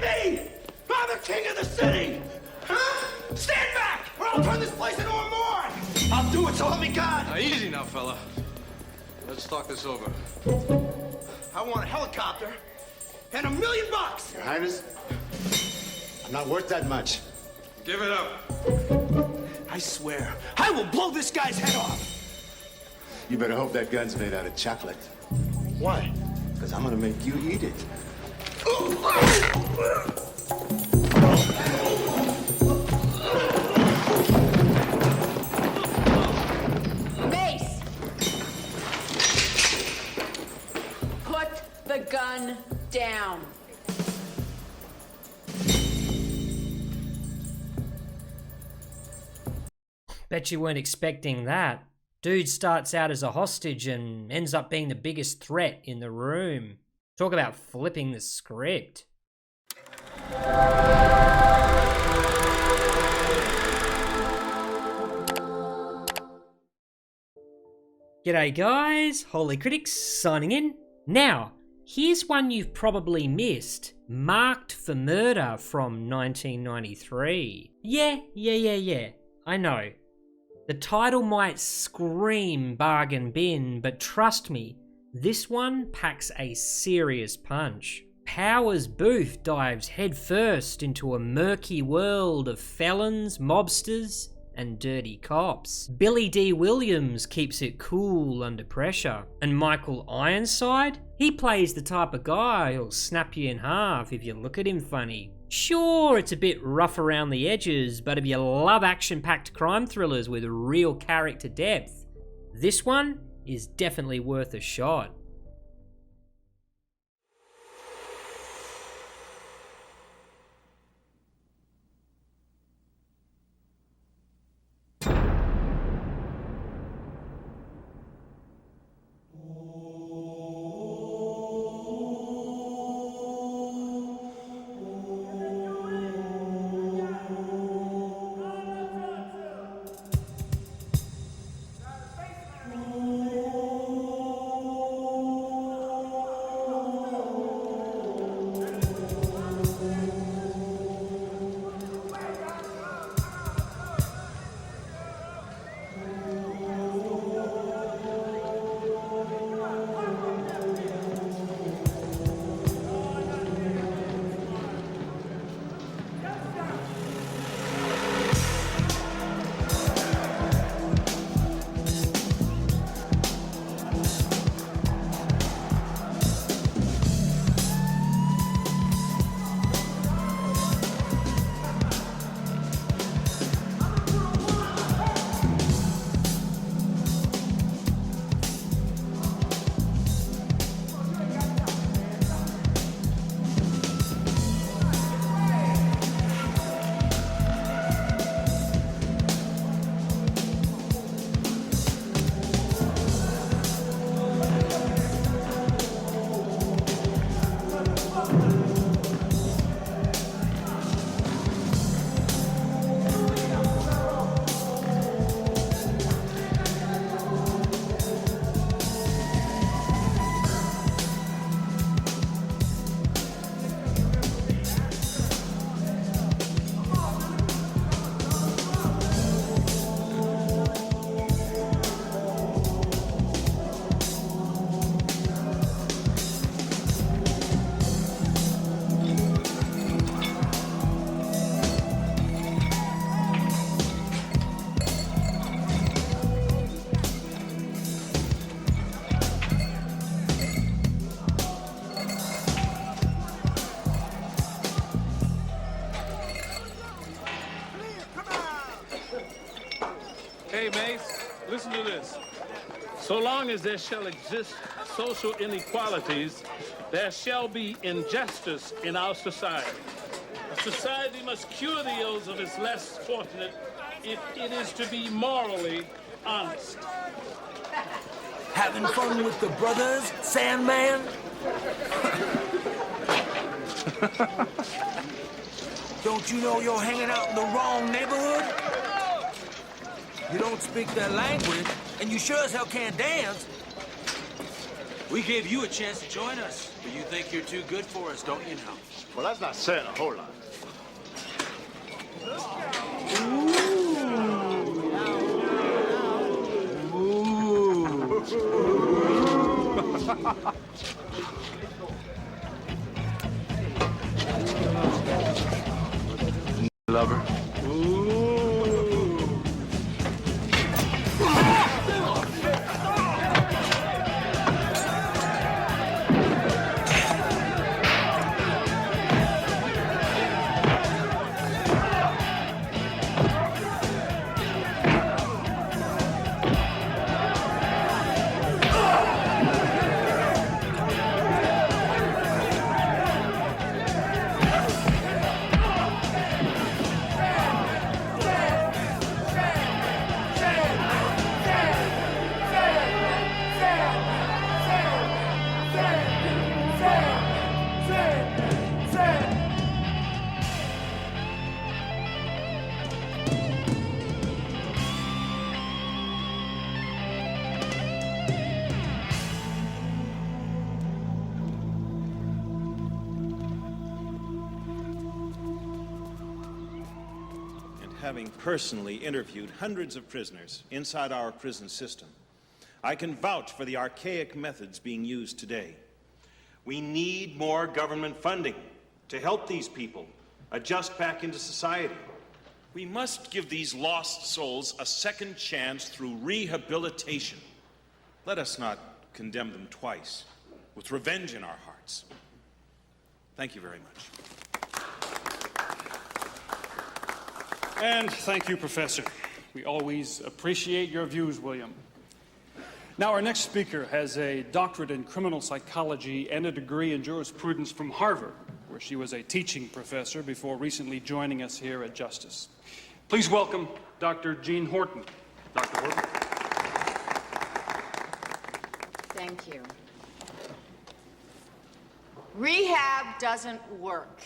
me! I'm the king of the city! Huh? Stand back, or I'll turn this place into a morgue! I'll do it, so help me God! Now, easy now, fella. Let's talk this over. I want a helicopter and $1 million! Your Highness, I'm not worth that much. Give it up. I swear, I will blow this guy's head off! You better hope that gun's made out of chocolate. Why? Because I'm gonna make you eat it. Mace! Put the gun down. Bet you weren't expecting that. Dude starts out as a hostage and ends up being the biggest threat in the room. Talk about flipping the script. G'day guys, Holy Critics signing in. Now, here's one you've probably missed. Marked for Murder from 1993. Yeah, I know. The title might scream bargain bin, but trust me, this one packs a serious punch. Powers Boothe dives headfirst into a murky world of felons, mobsters, and dirty cops. Billy D. Williams keeps it cool under pressure. And Michael Ironside? He plays the type of guy who'll snap you in half if you look at him funny. Sure, it's a bit rough around the edges, but if you love action-packed crime thrillers with real character depth, this one is definitely worth a shot. Hey, Mace, listen to this. So long as there shall exist social inequalities, there shall be injustice in our society. A society must cure the ills of its less fortunate if it is to be morally honest. Having fun with the brothers, Sandman? Don't you know you're hanging out in the wrong neighborhood? You don't speak their language, and you sure as hell can't dance. We gave you a chance to join us. But you think you're too good for us, don't you now? Well, that's not saying a whole lot. Lover. Having personally interviewed hundreds of prisoners inside our prison system, I can vouch for the archaic methods being used today. We need more government funding to help these people adjust back into society. We must give these lost souls a second chance through rehabilitation. Let us not condemn them twice, with revenge in our hearts. Thank you very much. And thank you, Professor. We always appreciate your views, William. Now, our next speaker has a doctorate in criminal psychology and a degree in jurisprudence from Harvard, where she was a teaching professor before recently joining us here at Justice. Please welcome Dr. Jean Horton. Dr. Horton. Thank you. Rehab doesn't work.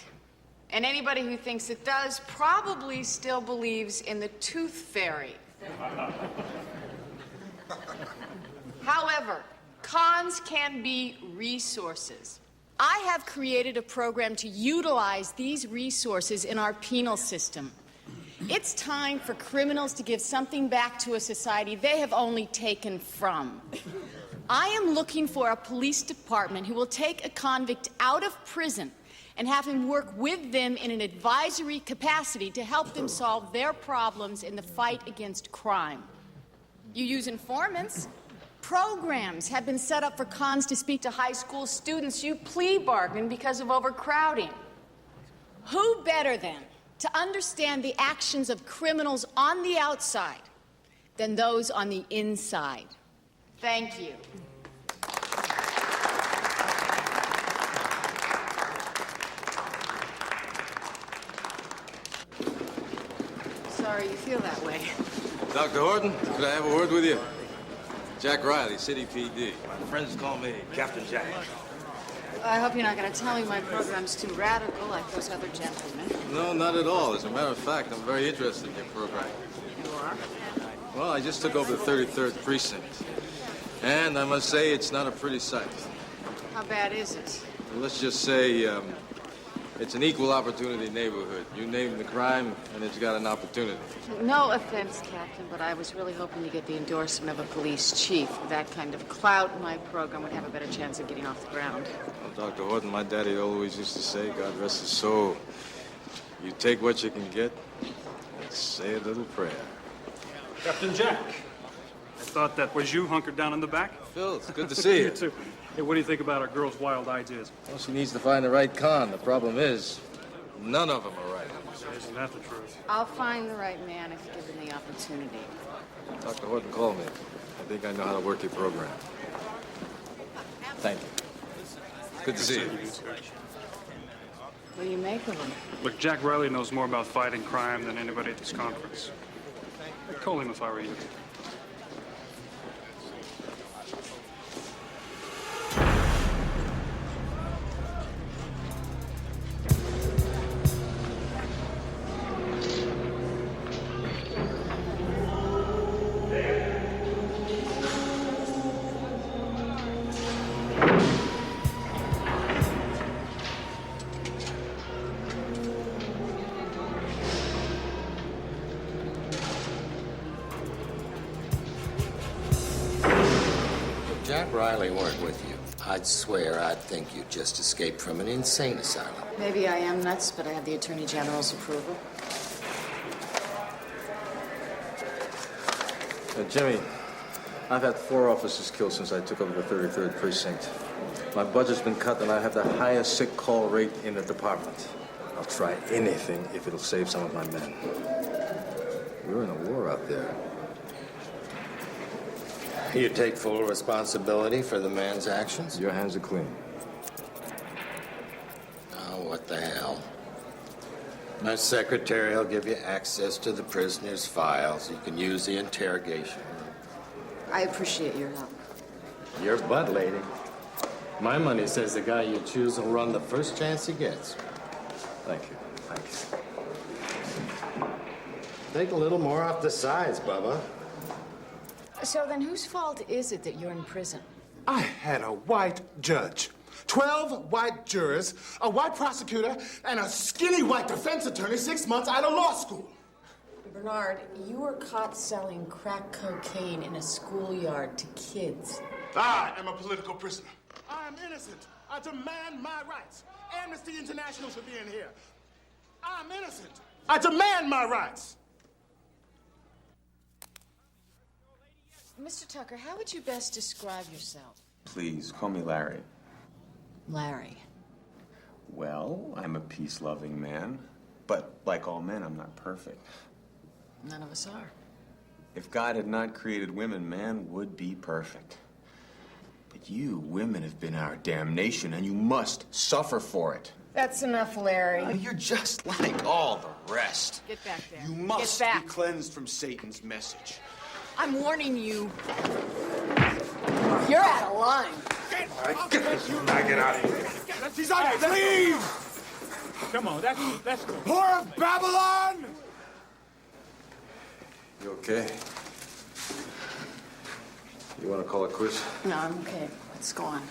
And anybody who thinks it does probably still believes in the tooth fairy. However, cons can be resources. I have created a program to utilize these resources in our penal system. It's time for criminals to give something back to a society they have only taken from. I am looking for a police department who will take a convict out of prison and have him work with them in an advisory capacity to help them solve their problems in the fight against crime. You use informants. Programs have been set up for cons to speak to high school students. You plea bargain because of overcrowding. Who better, then, to understand the actions of criminals on the outside than those on the inside? Thank you. Sorry you feel that way. Dr. Horton, could I have a word with you? Jack Riley, City PD. My friends call me Captain Jack. I hope you're not going to tell me my program's too radical like those other gentlemen. No, not at all. As a matter of fact, I'm very interested in your program. You are? Well, I just took over the 33rd precinct. And I must say, it's not a pretty sight. How bad is it? Well, let's just say it's an equal opportunity neighborhood. You name the crime, and it's got an opportunity. No offense, Captain, but I was really hoping to get the endorsement of a police chief. With that kind of clout, my program would have a better chance of getting off the ground. Well, Dr. Horton, my daddy always used to say, God rest his soul, you take what you can get and say a little prayer. Captain Jack. I thought that was you hunkered down in the back. Phil, it's good to see you. You too. Hey, what do you think about our girl's wild ideas? Well, she needs to find the right con. The problem is, none of them are right. Isn't that the truth? I'll find the right man if given the opportunity. Dr. Horton called me. I think I know how to work your program. Thank you. Good to see you. What do you make of him? Look, Jack Riley knows more about fighting crime than anybody at this conference. I'd call him if I were you. Riley weren't with you, I'd swear I'd think you just escaped from an insane asylum. Maybe I am nuts, but I have the Attorney General's approval. Jimmy, I've had 4 officers killed since I took over the 33rd precinct. My budget's been cut and I have the highest sick call rate in the department. I'll try anything if it'll save some of my men. We're in a war out there. You take full responsibility for the man's actions? Your hands are clean. Oh, what the hell? My secretary will give you access to the prisoner's files. You can use the interrogation room. I appreciate your help. Your butt, lady. My money says the guy you choose will run the first chance he gets. Thank you. Thank you. Take a little more off the sides, Bubba. So then whose fault is it that you're in prison? I had a white judge, 12 white jurors, a white prosecutor, and a skinny white defense attorney 6 months out of law school. Bernard, you were caught selling crack cocaine in a schoolyard to kids. I am a political prisoner. I am innocent. I demand my rights. Amnesty International should be in here. I'm innocent. I demand my rights. Mr. Tucker, how would you best describe yourself? Please, call me Larry. Larry. Well, I'm a peace-loving man. But like all men, I'm not perfect. None of us are. If God had not created women, man would be perfect. But you, women, have been our damnation, and you must suffer for it. That's enough, Larry. You're just like all the rest. Get back there. You must Get back. be cleansed from Satan's message. I'm warning you. You're out of line. Get this maggot out of here. He's on leave! Come on, let's go. Whore of Babylon! You okay? You want to call it quits? No, I'm okay. Let's go on.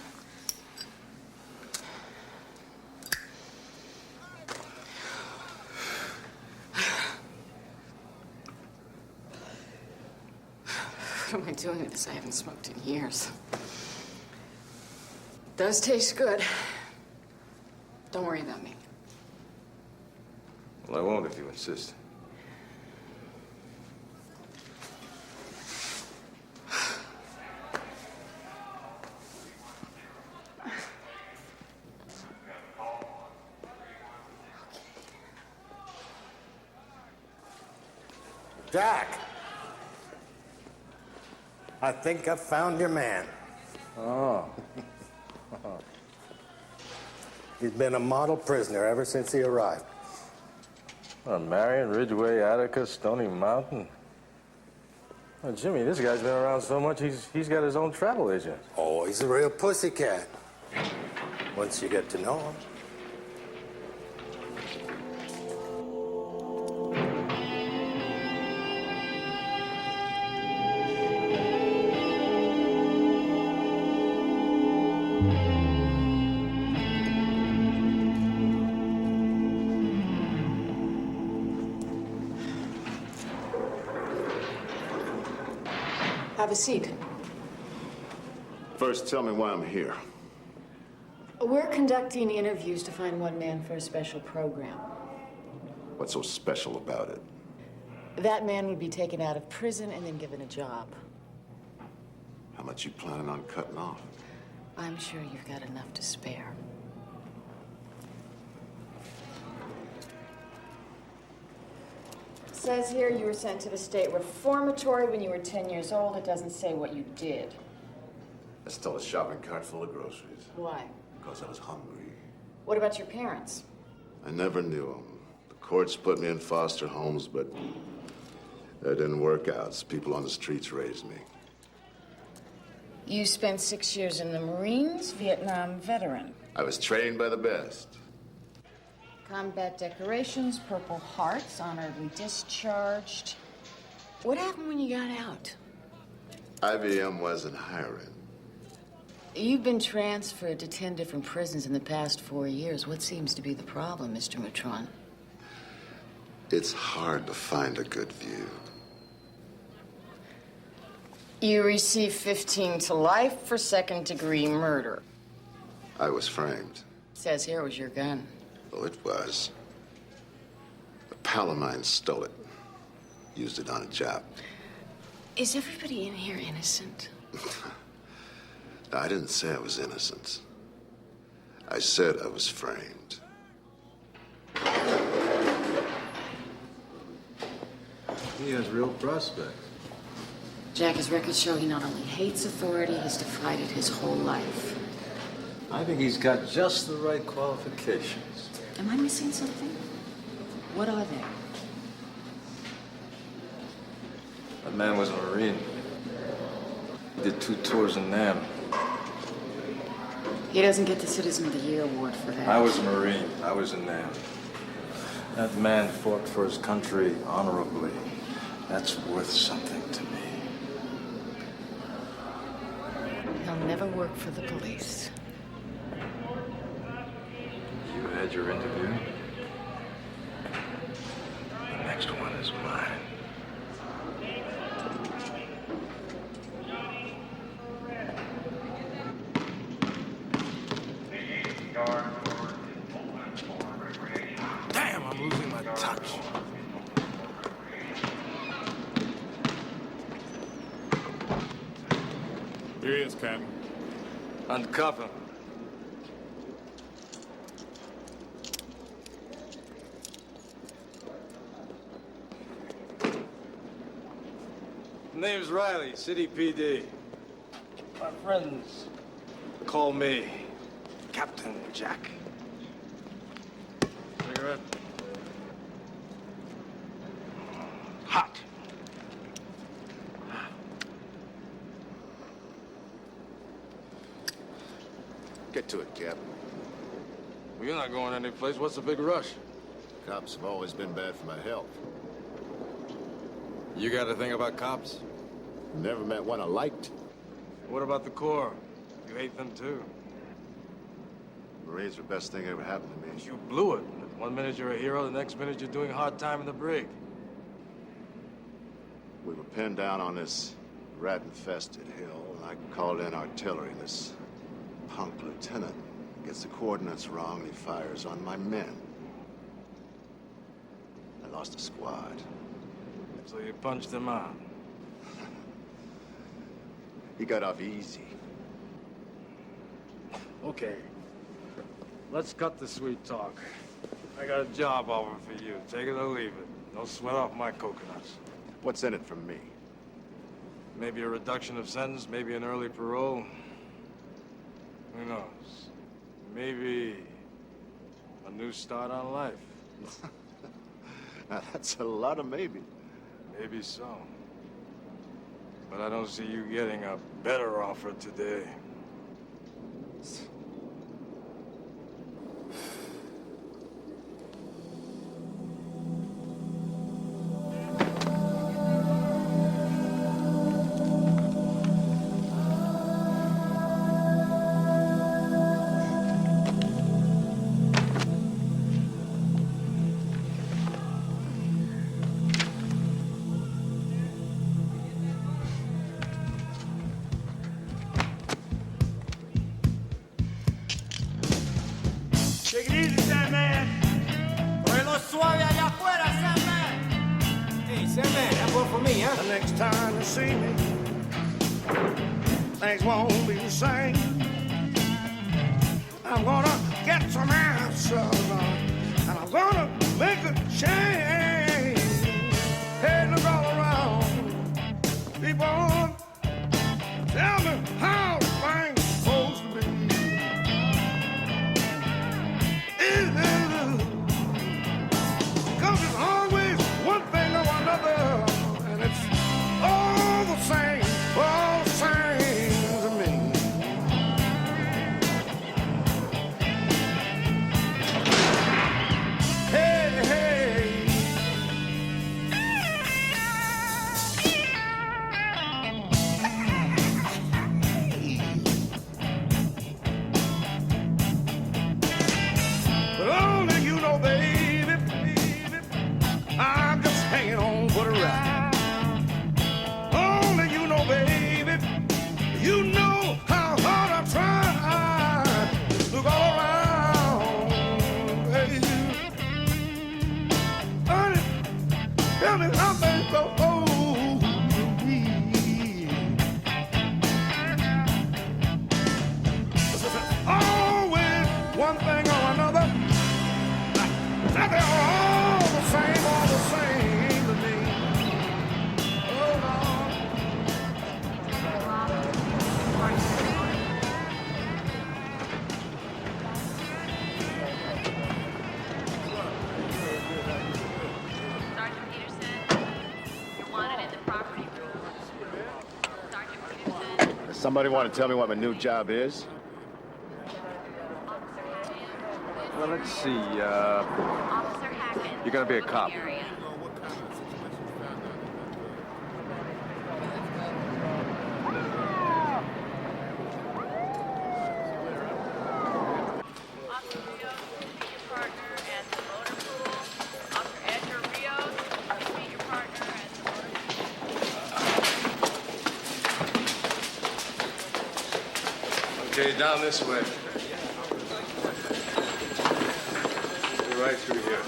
What am I doing with this? I haven't smoked in years. Does taste good. Don't worry about me. Well, I won't if you insist. Jack! I think I've found your man. Oh. He's been a model prisoner ever since he arrived. Marion, Ridgeway, Attica, Stony Mountain. Oh, Jimmy, this guy's been around so much, he's got his own travel agent. Oh, he's a real pussycat. Once you get to know him. Have a seat. First, tell me why I'm here. We're conducting interviews to find one man for a special program. What's so special about it? That man would be taken out of prison and then given a job. How much you planning on cutting off? I'm sure you've got enough to spare. It says here you were sent to the state reformatory when you were 10 years old. It doesn't say what you did. I stole a shopping cart full of groceries. Why? Because I was hungry. What about your parents? I never knew them. The courts put me in foster homes, but that didn't work out. People on the streets raised me. You spent 6 years in the Marines, Vietnam veteran. I was trained by the best. Combat decorations, Purple Hearts, honorably discharged. What happened when you got out? IBM wasn't hiring. You've been transferred to 10 different prisons in the past 4 years. What seems to be the problem, Mr. Mutron? It's hard to find a good view. You received 15 to life for second-degree murder. I was framed. Says here it was your gun. Oh, it was. A pal of mine stole it. Used it on a job. Is everybody in here innocent? No, I didn't say I was innocent. I said I was framed. He has real prospects. Jack, his records show he not only hates authority, he's defied it his whole life. I think he's got just the right qualifications. Am I missing something? What are they? That man was a Marine. He did 2 tours in Nam. He doesn't get the Citizen of the Year award for that. I was a Marine. I was in Nam. That man fought for his country honorably. That's worth something to me. He'll never work for the police. You had your interview. The next one is mine. Damn, I'm losing my touch. Here he is, Captain. Uncuff him. Name's Riley, City PD. My friends call me Captain Jack. Cigarette? Hot. Get to it, Cap. Well, you're not going anyplace. What's the big rush? Cops have always been bad for my health. You got a thing about cops? Never met one I liked. What about the Corps? You hate them too. Marines were the best thing ever happened to me. You blew it. One minute you're a hero, the next minute you're doing hard time in the brig. We were pinned down on this rat-infested hill, and I called in artillery. This punk lieutenant gets the coordinates wrong, and he fires on my men. I lost a squad. So you punched him out. He got off easy. Okay. Let's cut the sweet talk. I got a job offer for you. Take it or leave it. Don't sweat off my coconuts. What's in it for me? Maybe a reduction of sentence, maybe an early parole. Who knows? Maybe a new start on life. Now, that's a lot of maybe. Maybe so. But I don't see you getting a better offer today. Take it easy, Sandman. Vuelo suave allá afuera, Sandman. Hey, Sandman, that worked for me, huh? The next time you see me, things won't be the same. I'm gonna get some answers, and I'm gonna make a change. Hey, look all around. People, tell me how things supposed to be. Cause it's always one thing or another, and it's all the same to me. Hey, hey, tell me something so always one thing or another. That they're all the same to me. Oh, Lord. Sergeant Peterson, you're wanted in the property room. Sergeant Peterson. Does somebody want to tell me what my new job is? Well, let's see. Officer Hackett. You're gonna be a cop. Area. Officer Rios, meet your partner at the motor pool. Officer Edgar Rios, meet your partner at the motor pool. Okay, down this way. Go right through here.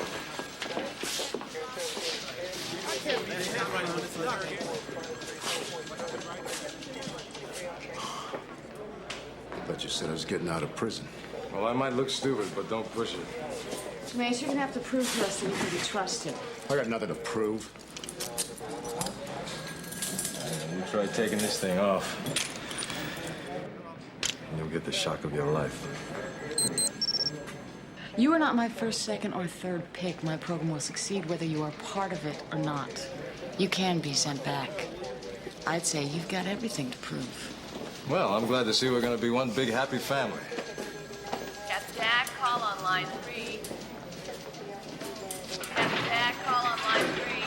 Thought you said I was getting out of prison. Well, I might look stupid, but don't push it. Mace, you're gonna have to prove to us that you can be trusted. I got nothing to prove. You try taking this thing off, and you'll get the shock of your life. You are not my first, second, or third pick. My program will succeed whether you are part of it or not. You can be sent back. I'd say you've got everything to prove. Well, I'm glad to see we're going to be one big happy family. Captain Dak, call on line 3. Captain Dak, call on line 3.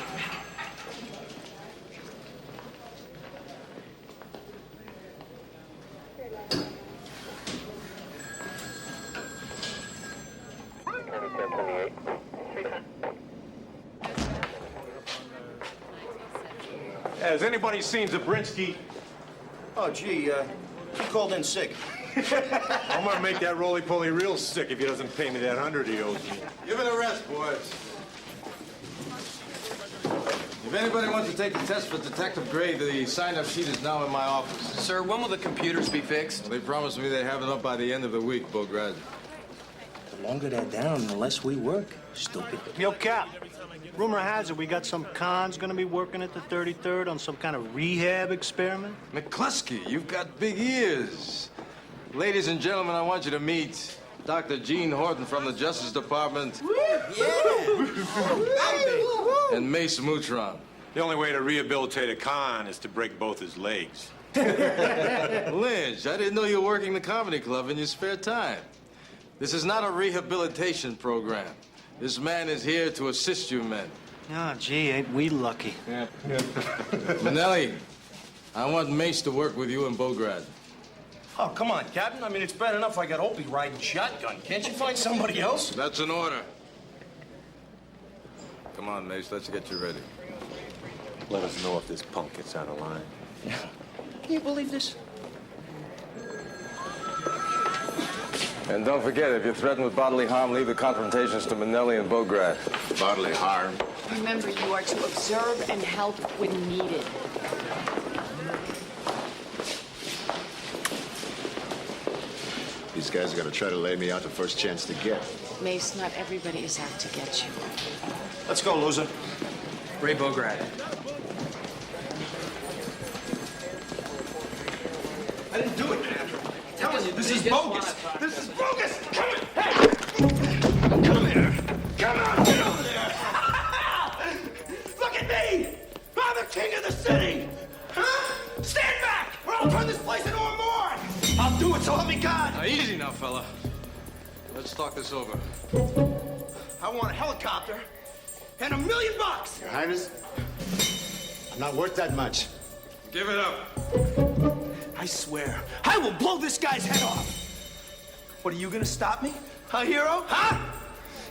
Has anybody seen Zabrinsky? Oh, gee, he called in sick. I'm gonna make that roly-poly real sick if he doesn't pay me that 100 he owes me. Give it a rest, boys. If anybody wants to take the test for detective grade, the sign-up sheet is now in my office. Sir, when will the computers be fixed? They promised me they'd have it up by the end of the week, Boothe. The longer they're down, the less we work. Stupid. Yo, Cap. Rumor has it we got some cons gonna be working at the 33rd on some kind of rehab experiment. McCluskey, you've got big ears. Ladies and gentlemen, I want you to meet Dr. Gene Horton from the Justice Department. And Mace Mutron. The only way to rehabilitate a con is to break both his legs. Lynch, I didn't know you were working the comedy club in your spare time. This is not a rehabilitation program. This man is here to assist you men. Oh, gee, ain't we lucky. Yeah. Manelli, I want Mace to work with you in Boothe. Oh, come on, Captain. I mean, it's bad enough I got Opie riding shotgun. Can't you find somebody else? That's an order. Come on, Mace, let's get you ready. Let us know if this punk gets out of line. Can you believe this? And don't forget, if you're threatened with bodily harm, leave the confrontations to Manelli and Boothe. Bodily harm? Remember, you are to observe and help when needed. These guys are gonna try to lay me out the first chance to get. Mace, not everybody is out to get you. Let's go, loser. Ray Bograd. I didn't do it, man. I'm telling you, this is bogus. This is bogus. Come here. Hey! Come here. Come on, get over there. Look at me. I'm the king of the city. Huh? Stand back, or I'll turn this place into a morgue. I'll do it, so help me God. Now, easy now, fella. Let's talk this over. I want a helicopter and $1 million. Your Highness, I'm not worth that much. Give it up. I swear, I will blow this guy's head off. What, are you gonna stop me? A hero? Huh?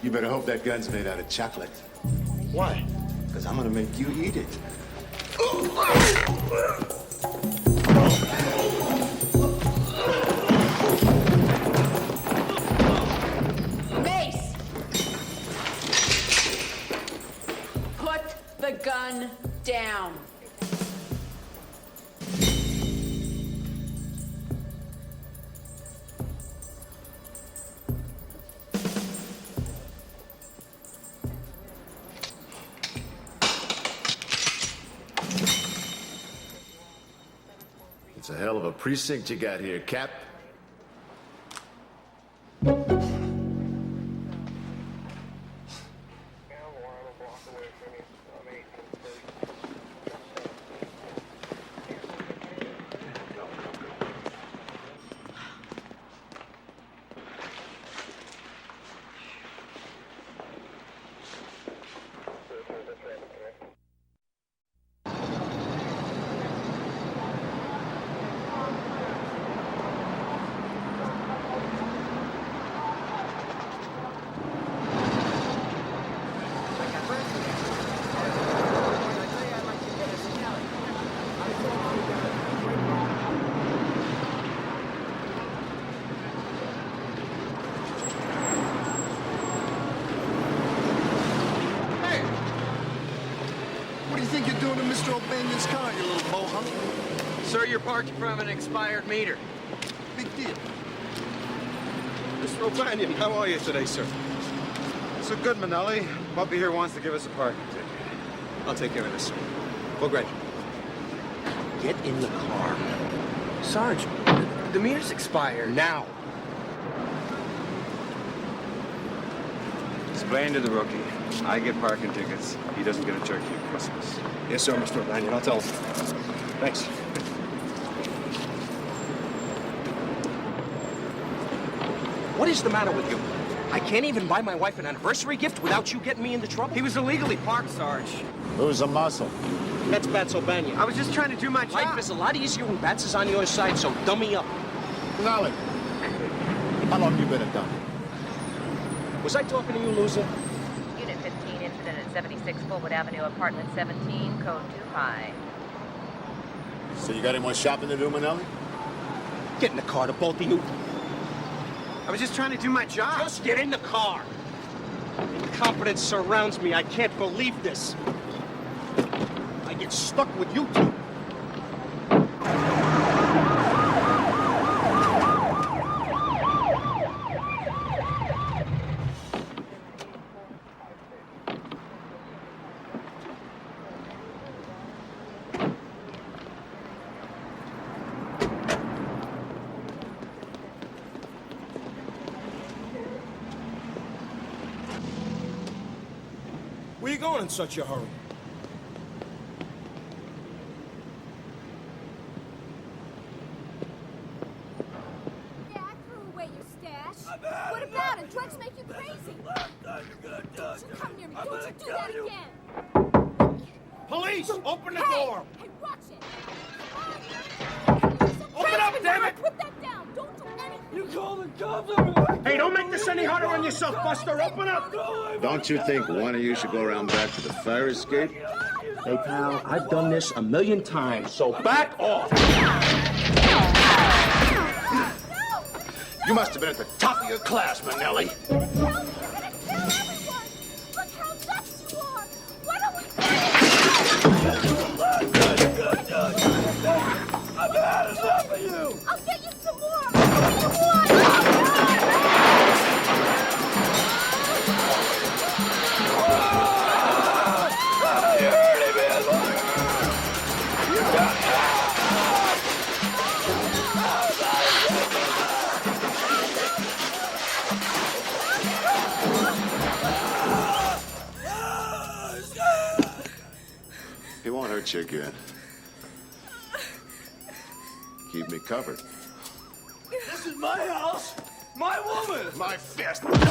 You better hope that gun's made out of chocolate. Why? Because I'm gonna make you eat it. Mace! Put the the gun down. It's a hell of a precinct you got here, Cap. What do you think you're doing to Mr. O'Banion's car, you little mohawk? Sir, you're parked from an expired meter. Big deal. Mr. O'Banion, how are you today, sir? So good, Manelli. Bubby here wants to give us a parking ticket. I'll take care of this. Go, Greg. Get in the car. Sarge, the meter's expired. Now. Explain to the rookie. I get parking tickets. He doesn't get a turkey at Christmas. Yes, sir, Mr. O'Banion. I'll tell him. Thanks. What is the matter with you? I can't even buy my wife an anniversary gift without you getting me into trouble. He was illegally parked, Sarge. Who's a muscle? That's Bats O'Banion. I was just trying to do my job. Life is a lot easier when Bats is on your side, so dummy up. Manelli, how long you been a dummy? Was I talking to you, loser? Unit 15, incident at 76 Fullwood Avenue, apartment 17, code 2 high. So you got any more shopping to do, Manelli? Get in the car, the both of you. I was just trying to do my job. Just get in the car. Incompetence surrounds me. I can't believe this. I get stuck with you two. Where you going in such a hurry? Yeah, I threw away your stash. What about it? Drugs make you crazy. Don't you come near me. Don't you do that again. Police, open the Hey! door. Hey, watch it. Open up, damn it! Put that down. Don't do anything. You call the cops on me. Hey, don't make this any harder on yourself, Buster. Open up. Don't you think one of you should go around back to the fire escape? Hey, pal, I've done this 1,000,000 times, so back off. You must have been at the top of your class, Manelli. You're gonna tell everyone. Look how nuts you are. Why don't we... I've had enough of you! I'll get you some more. I'll give you one. He won't hurt you again. Keep me covered. This is my house, my woman, my fist. Don't you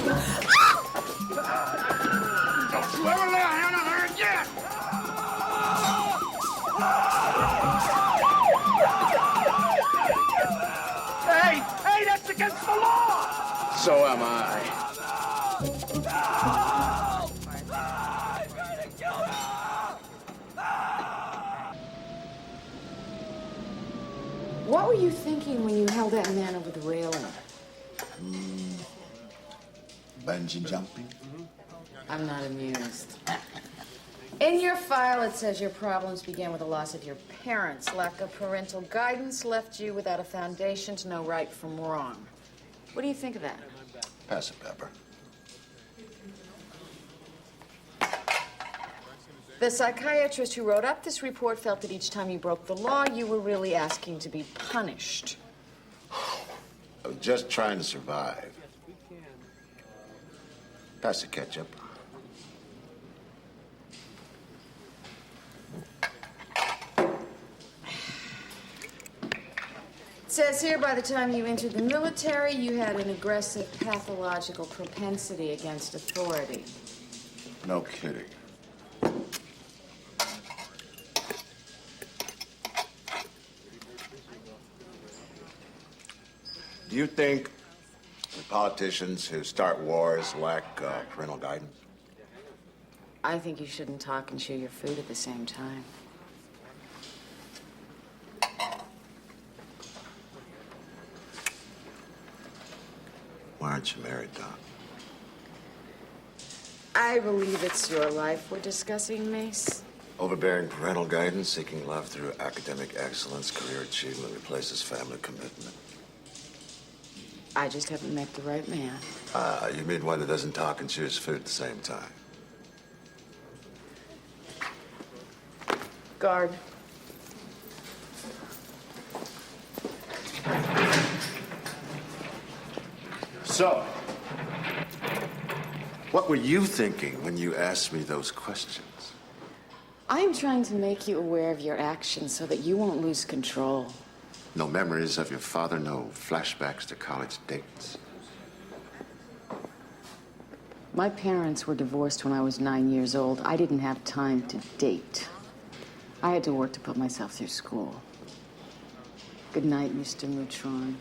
ever lay a hand on her again! Hey, that's against the law! So am I. He's trying to kill me! What were you thinking when you held that man over the railing? Bungee jumping. I'm not amused. In your file, it says your problems began with the loss of your parents. Lack of parental guidance left you without a foundation to know right from wrong. What do you think of that? Pass it, Pepper. The psychiatrist who wrote up this report felt that each time you broke the law, you were really asking to be punished. I was just trying to survive. Pass the ketchup. It says here, by the time you entered the military, you had an aggressive pathological propensity against authority. No kidding. Do you think the politicians who start wars lack parental guidance? I think you shouldn't talk and chew your food at the same time. Why aren't you married, Doc? I believe it's your life we're discussing, Mace. Overbearing parental guidance, seeking love through academic excellence, career achievement replaces family commitment. I just haven't met the right man. You mean one that doesn't talk and chew his food at the same time? Guard. So, what were you thinking when you asked me those questions? I'm trying to make you aware of your actions so that you won't lose control. No memories of your father, no flashbacks to college dates. My parents were divorced when I was 9 years old. I didn't have time to date. I had to work to put myself through school. Good night, Mr. Mutron.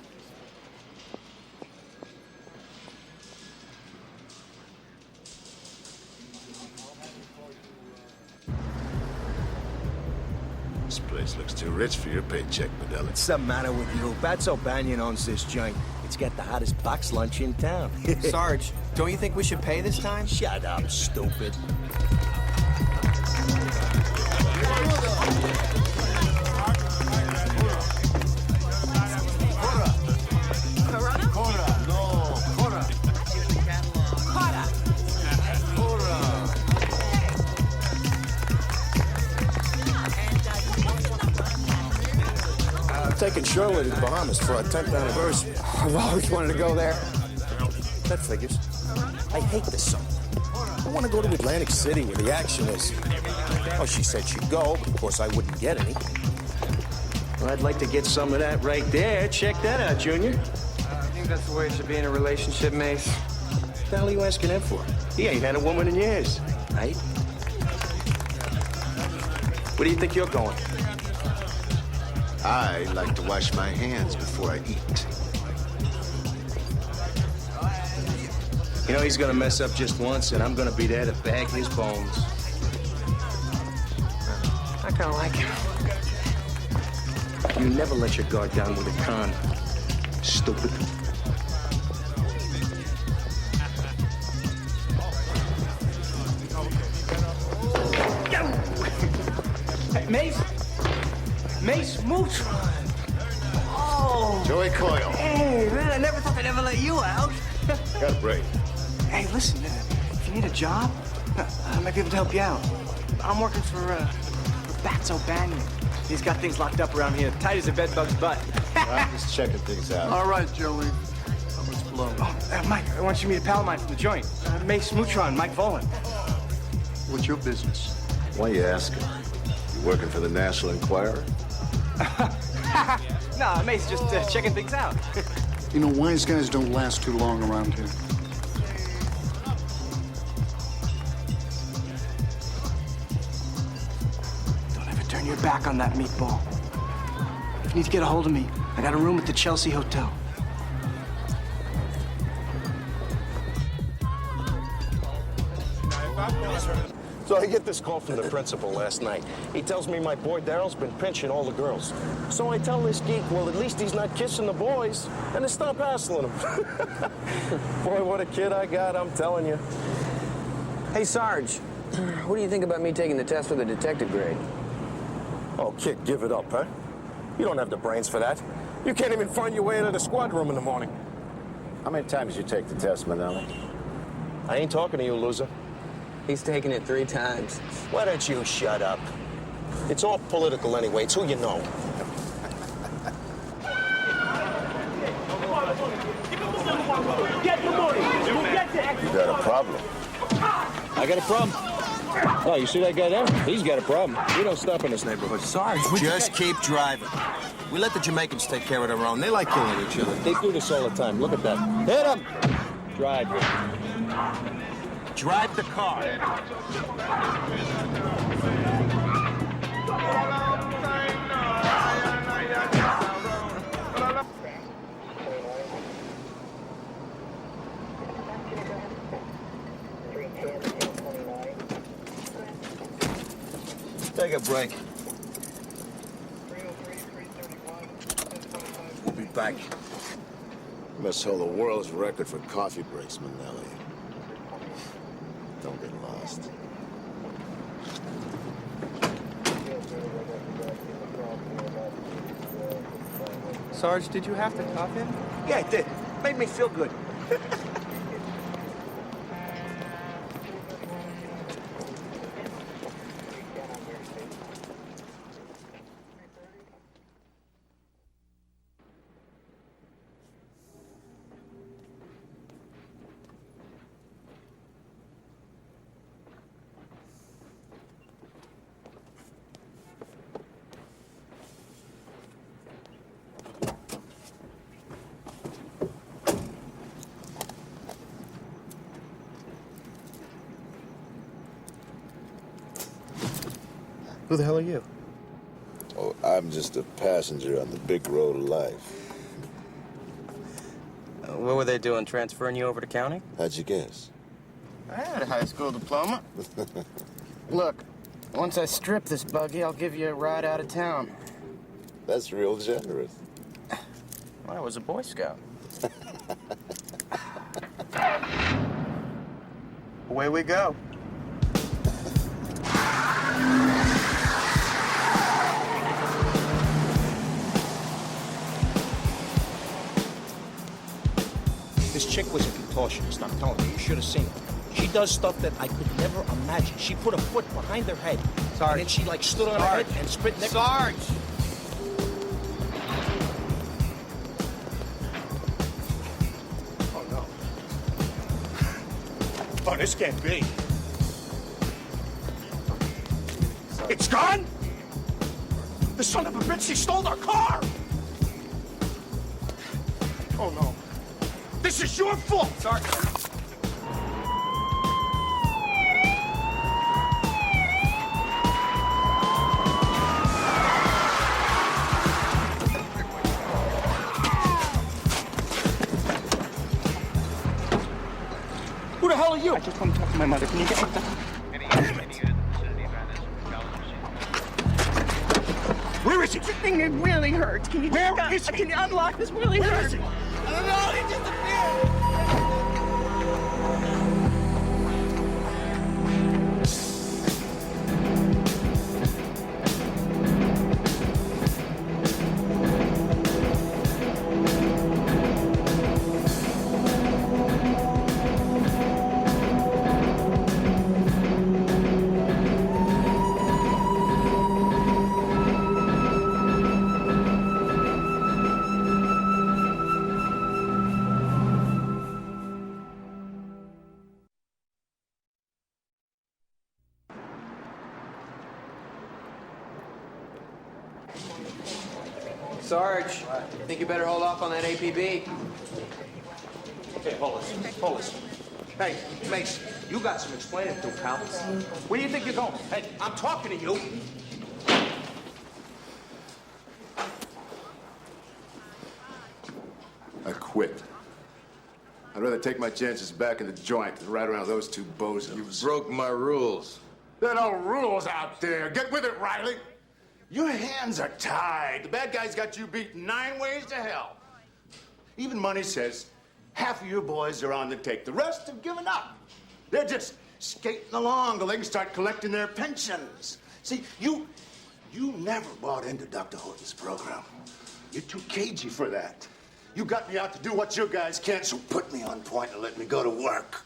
This place looks too rich for your paycheck, Madela. What's the matter with you? Fatso Banyan owns this joint. It's got the hottest box lunch in town. Sarge, don't you think we should pay this time? Shut up, stupid. Taking Shirley to the Bahamas for our 10th anniversary. I've always wanted to go there. That figures. I hate this song. I want to go to Atlantic City where the action is. Oh, she said she'd go, but of course I wouldn't get any. Well, I'd like to get some of that right there. Check that out, Junior. I think that's the way it should be in a relationship, Mace. What the hell are you asking him for? He ain't had a woman in years, right? Where do you think you're going? I like to wash my hands before I eat. You know, he's gonna mess up just once, and I'm gonna be there to bag his bones. I kind of like it. You never let your guard down with a con. Stupid. Hey, Mace? Mace Mutron. Oh. Joey Coyle. Hey, man, I never thought they'd ever let you out. Got a break. Hey, listen, if you need a job, I might be able to help you out. I'm working for Fatso Banyan. He's got things locked up around here, tight as a bedbug's butt. I'm just checking things out. All right, Joey. How much blow? Oh, Mike, I want you to meet a pal of mine from the joint. Mace Mutron, Mike Volan. What's your business? Why are you asking? You working for the National Enquirer? No, Mace, just checking things out. You know, wise guys don't last too long around here. Don't ever turn your back on that meatball. If you need to get a hold of me, I got a room at the Chelsea Hotel. So I get this call from the principal last night. He tells me my boy Daryl's been pinching all the girls. So I tell this geek, well, at least he's not kissing the boys, and to stop hassling him. Boy, what a kid I got, I'm telling you. Hey, Sarge, What do you think about me taking the test for the detective grade? Oh, kid, give it up, huh? You don't have the brains for that. You can't even find your way into the squad room in the morning. How many times did you take the test, Manelli? I ain't talking to you, loser. He's taken it 3 times. Why don't you shut up? It's all political anyway. It's who you know. You got a problem. I got a problem. Oh, you see that guy there? He's got a problem. We don't stop in this neighborhood. Sarge, Just keep driving. We let the Jamaicans take care of their own. They like killing each other. they do this all the time. Look at that. Hit him! Drive it. Drive the car. Take a break. We'll be back. You must hold the world's record for coffee breaks, Manelli. Don't get lost. Sarge, did you have to cuff him? Yeah, it did. Made me feel good. Who the hell are you? Oh, I'm just a passenger on the big road of life. What were they doing, transferring you over to county? How'd you guess? I had a high school diploma. Look, once I strip this buggy, I'll give you a ride out of town. That's real generous. Well, I was a Boy Scout. Away we go. This chick was a contortionist, I'm telling you. You should have seen her. She does stuff that I could never imagine. She put a foot behind her head. Sarge. And then she, like, stood on her head and spit next Sarge! Oh, no. Oh, this can't be. It's gone? The son of a bitch, she stole our car! Oh, no. This is your fault! Sarge! Who the hell are you? I just want to talk to my mother. Can you get me down? Where is he? This thing it really hurts. Can you Where is he? Can you unlock this? Really Where hurts. is he? I don't know. He disappeared. Sarge, think you better hold off on that APB? Okay, hold this. Hey, Mace, you got some explaining to do, pal. Where do you think you're going? Hey, I'm talking to you. I quit. I'd rather take my chances back in the joint than ride around those two bozos. You broke my rules. There are no rules out there. Get with it, Riley. Your hands are tied. The bad guy's got you beat 9 ways to hell. Even money says half of your boys are on the take. The rest have given up. They're just skating along till they can start collecting their pensions. See, you never bought into Dr. Horton's program. You're too cagey for that. You got me out to do what you guys can't, so put me on point and let me go to work.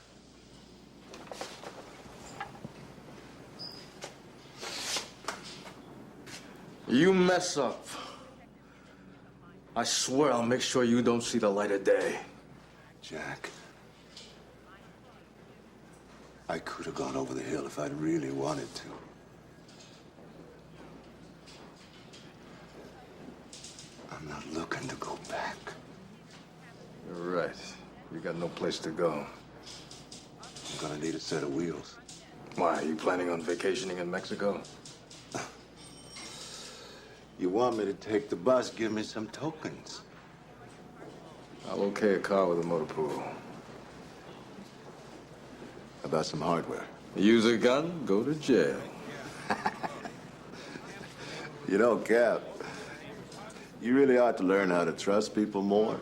You mess up, I swear I'll make sure you don't see the light of day. Jack, I could have gone over the hill if I'd really wanted to. I'm not looking to go back. You're right. You got no place to go. I'm gonna need a set of wheels. Why, are you planning on vacationing in Mexico? You want me to take the bus? Give me some tokens. I'll okay a car with a motor pool. About some hardware. Use a gun, go to jail. You know, Cap, you really ought to learn how to trust people more.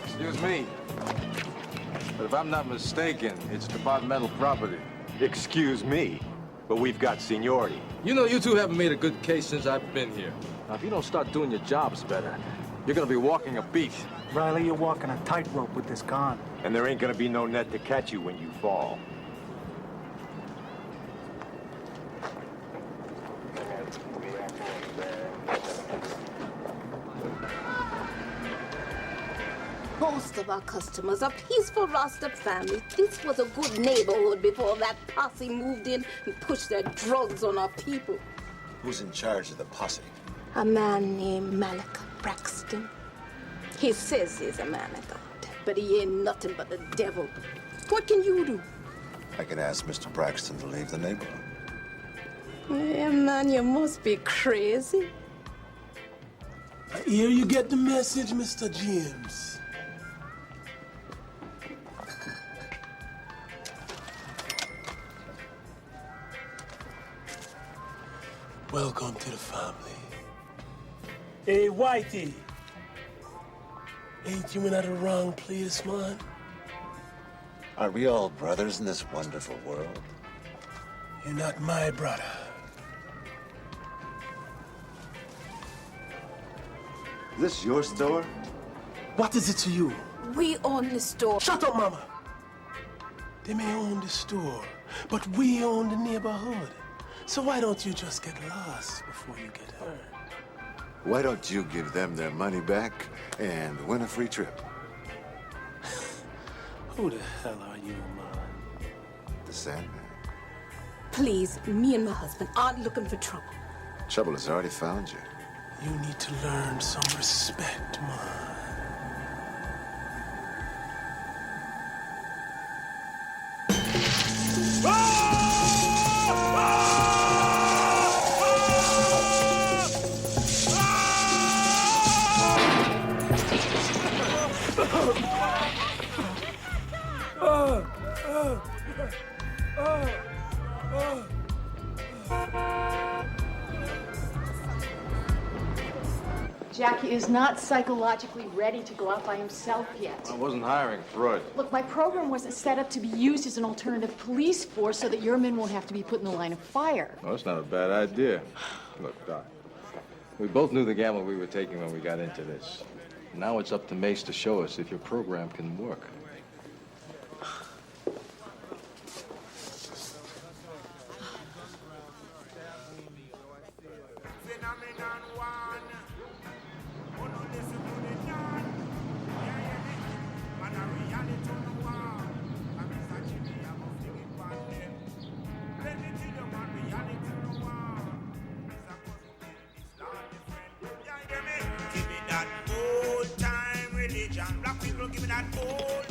Excuse me. But if I'm not mistaken, it's departmental property. Excuse me, but we've got seniority. You know, you two haven't made a good case since I've been here. Now, if you don't start doing your jobs better, you're gonna be walking a beat. Riley, you're walking a tightrope with this gun. And there ain't gonna be no net to catch you when you fall. Most of our customers are peaceful Rasta families. This was a good neighborhood before that posse moved in and pushed their drugs on our people. Who's in charge of the posse? A man named Malika Braxton. He says he's a man of God, but he ain't nothing but the devil. What can you do? I can ask Mr. Braxton to leave the neighborhood. Yeah, man, you must be crazy. Here you get the message, Mr. James. Welcome to the family. Hey, Whitey. Ain't you in at the wrong place, man? Are we all brothers in this wonderful world? You're not my brother. Is this your store? What is it to you? We own the store. Shut up, Mama. They may own the store, but we own the neighborhood. So why don't you just get lost before you get hurt? Why don't you give them their money back and win a free trip? Who the hell are you, man? The Sandman. Please, me and my husband aren't looking for trouble. Trouble has already found you. You need to learn some respect, man. Jackie is not psychologically ready to go out by himself yet. I wasn't hiring Freud. Look, my program wasn't set up to be used as an alternative police force so that your men won't have to be put in the line of fire. Well, that's not a bad idea. Look, Doc, we both knew the gamble we were taking when we got into this. Now it's up to Mace to show us if your program can work. Give me that old time religion. Black people, give me that old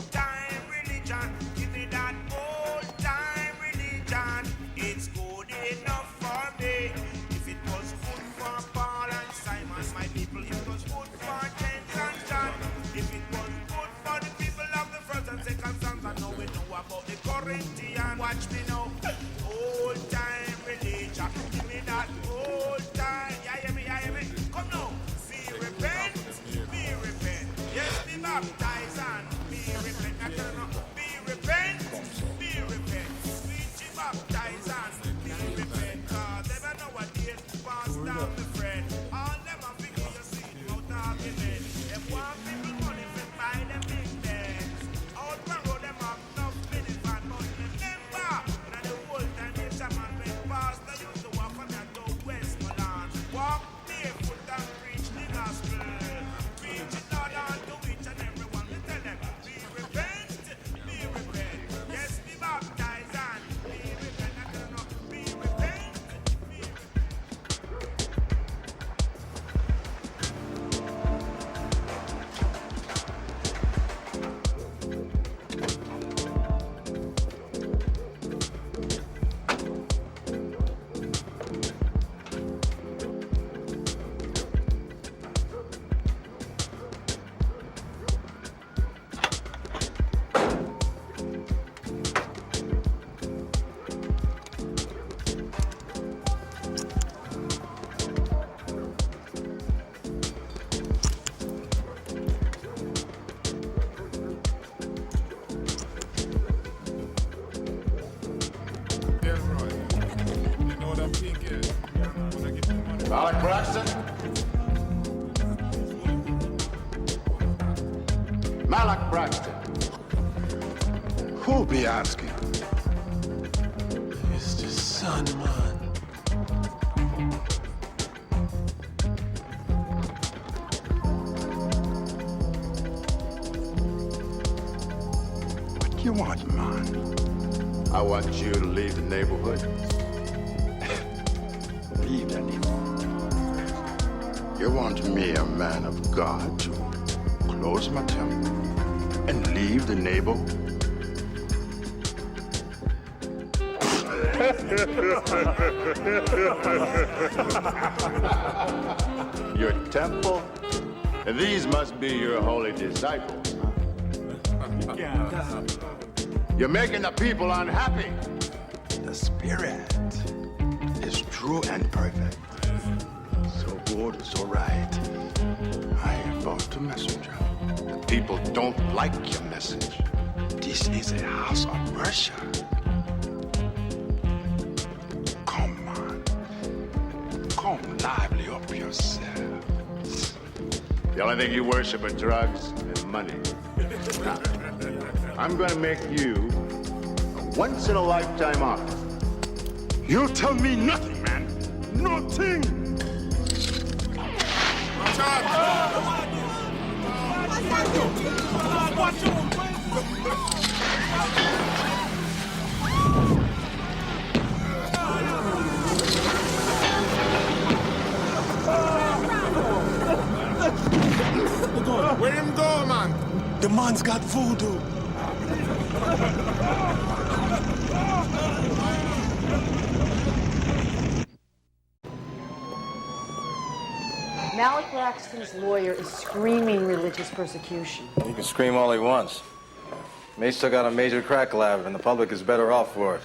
watch me now. Old time religion. Give me that old time. Yeah, hear me, yeah, hear me. Come now. Be repent. Yes, be baptized and be repent. I tell you now. Be repent. Sweet baptized and be repent. Cause never nowadays pass down the friend. All them are figure you see out argument. If one people money to buy them big bags. Out the road them have enough minutes and but remember that the whole time the shaman went past they used to walk from that to Westmoreland. Walk barefoot and preach the gospel. Preach it all on to each and everyone. We tell them, be repent. Yes, be baptized and be repent. I tell you now, be repent. Alec Braxton? Malak Braxton. Who'll be asking? Mr. Sunman. What you want, man? I want you to leave the neighborhood. Leave the neighborhood. You want me, a man of God, to close my temple and leave the neighborhood? Your temple? These must be your holy disciples. You're making the people unhappy. The spirit is true and perfect. So good, so right. I am about to messenger. The people don't like your message. This is a house of worship. Come on. Come lively up yourself. The only thing you worship are drugs and money. Now, I'm gonna make you a once-in-a-lifetime offer. You tell me nothing, man. Nothing. Where him go, man? The man's got voodoo. Malik Braxton's lawyer is screaming religious persecution. He can scream all he wants. Mace took out a major crack lab, and the public is better off for it.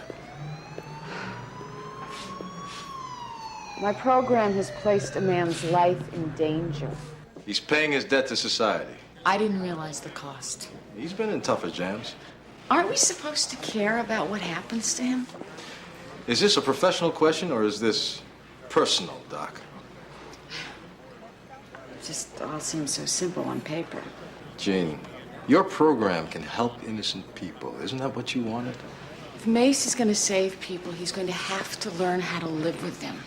My program has placed a man's life in danger. He's paying his debt to society. I didn't realize the cost. He's been in tougher jams. Aren't we supposed to care about what happens to him? Is this a professional question, or is this personal, Doc? It just all seems so simple on paper. Jean, your program can help innocent people. Isn't that what you wanted? If Mace is going to save people, he's going to have to learn how to live with them.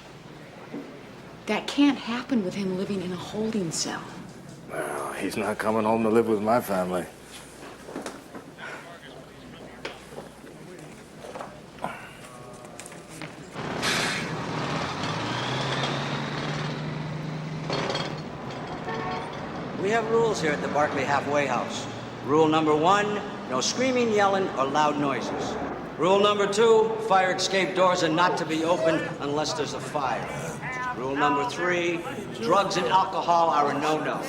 That can't happen with him living in a holding cell. Well, he's not coming home to live with my family. We have rules here at the Barclay Halfway House. Rule number 1, no screaming, yelling, or loud noises. Rule number 2, fire escape doors are not to be opened unless there's a fire. Rule number 3, drugs and alcohol are a no-no.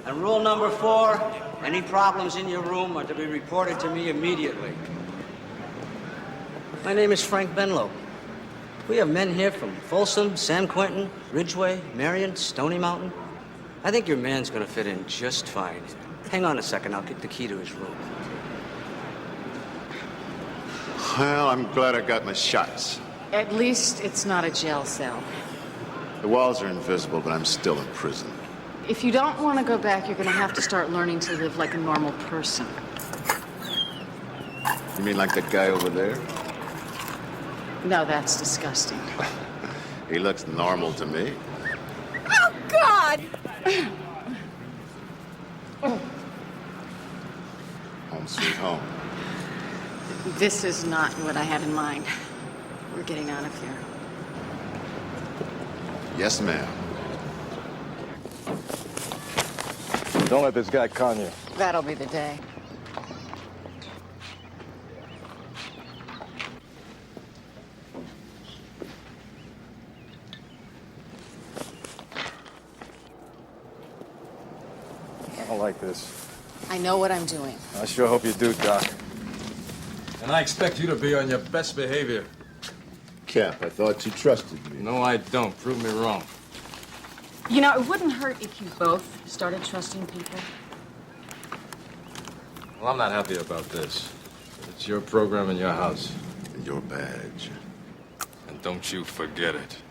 And rule number 4, any problems in your room are to be reported to me immediately. My name is Frank Benlow. We have men here from Folsom, San Quentin, Ridgeway, Marion, Stony Mountain. I think your man's gonna fit in just fine. Hang on a second, I'll get the key to his room. Well, I'm glad I got my shots. At least it's not a jail cell. The walls are invisible, but I'm still in prison. If you don't want to go back, you're going to have to start learning to live like a normal person. You mean like that guy over there? No, that's disgusting. He looks normal to me. Oh, God! Home sweet home. This is not what I had in mind. We're getting out of here. Yes, ma'am. Don't let this guy con you. That'll be the day. I don't like this. I know what I'm doing. I sure hope you do, Doc. And I expect you to be on your best behavior. Cap, I thought you trusted me. No, I don't. Prove me wrong. You know, it wouldn't hurt if you both started trusting people. Well, I'm not happy about this. It's your program in your house. And your badge. And don't you forget it.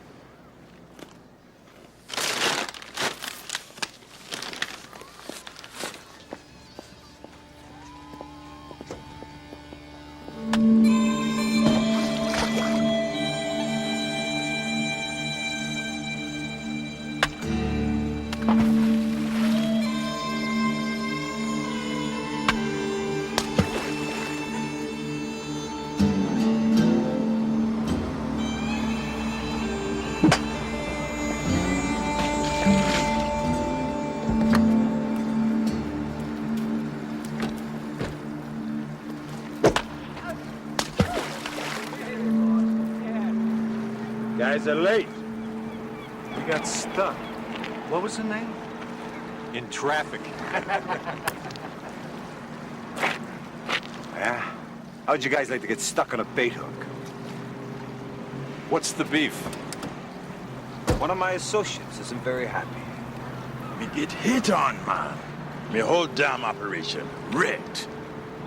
Guys are late. We got stuck. What was the name? In traffic. Yeah? How'd you guys like to get stuck on a bait hook? What's the beef? One of my associates isn't very happy. We get hit on, man. Me whole damn operation wrecked.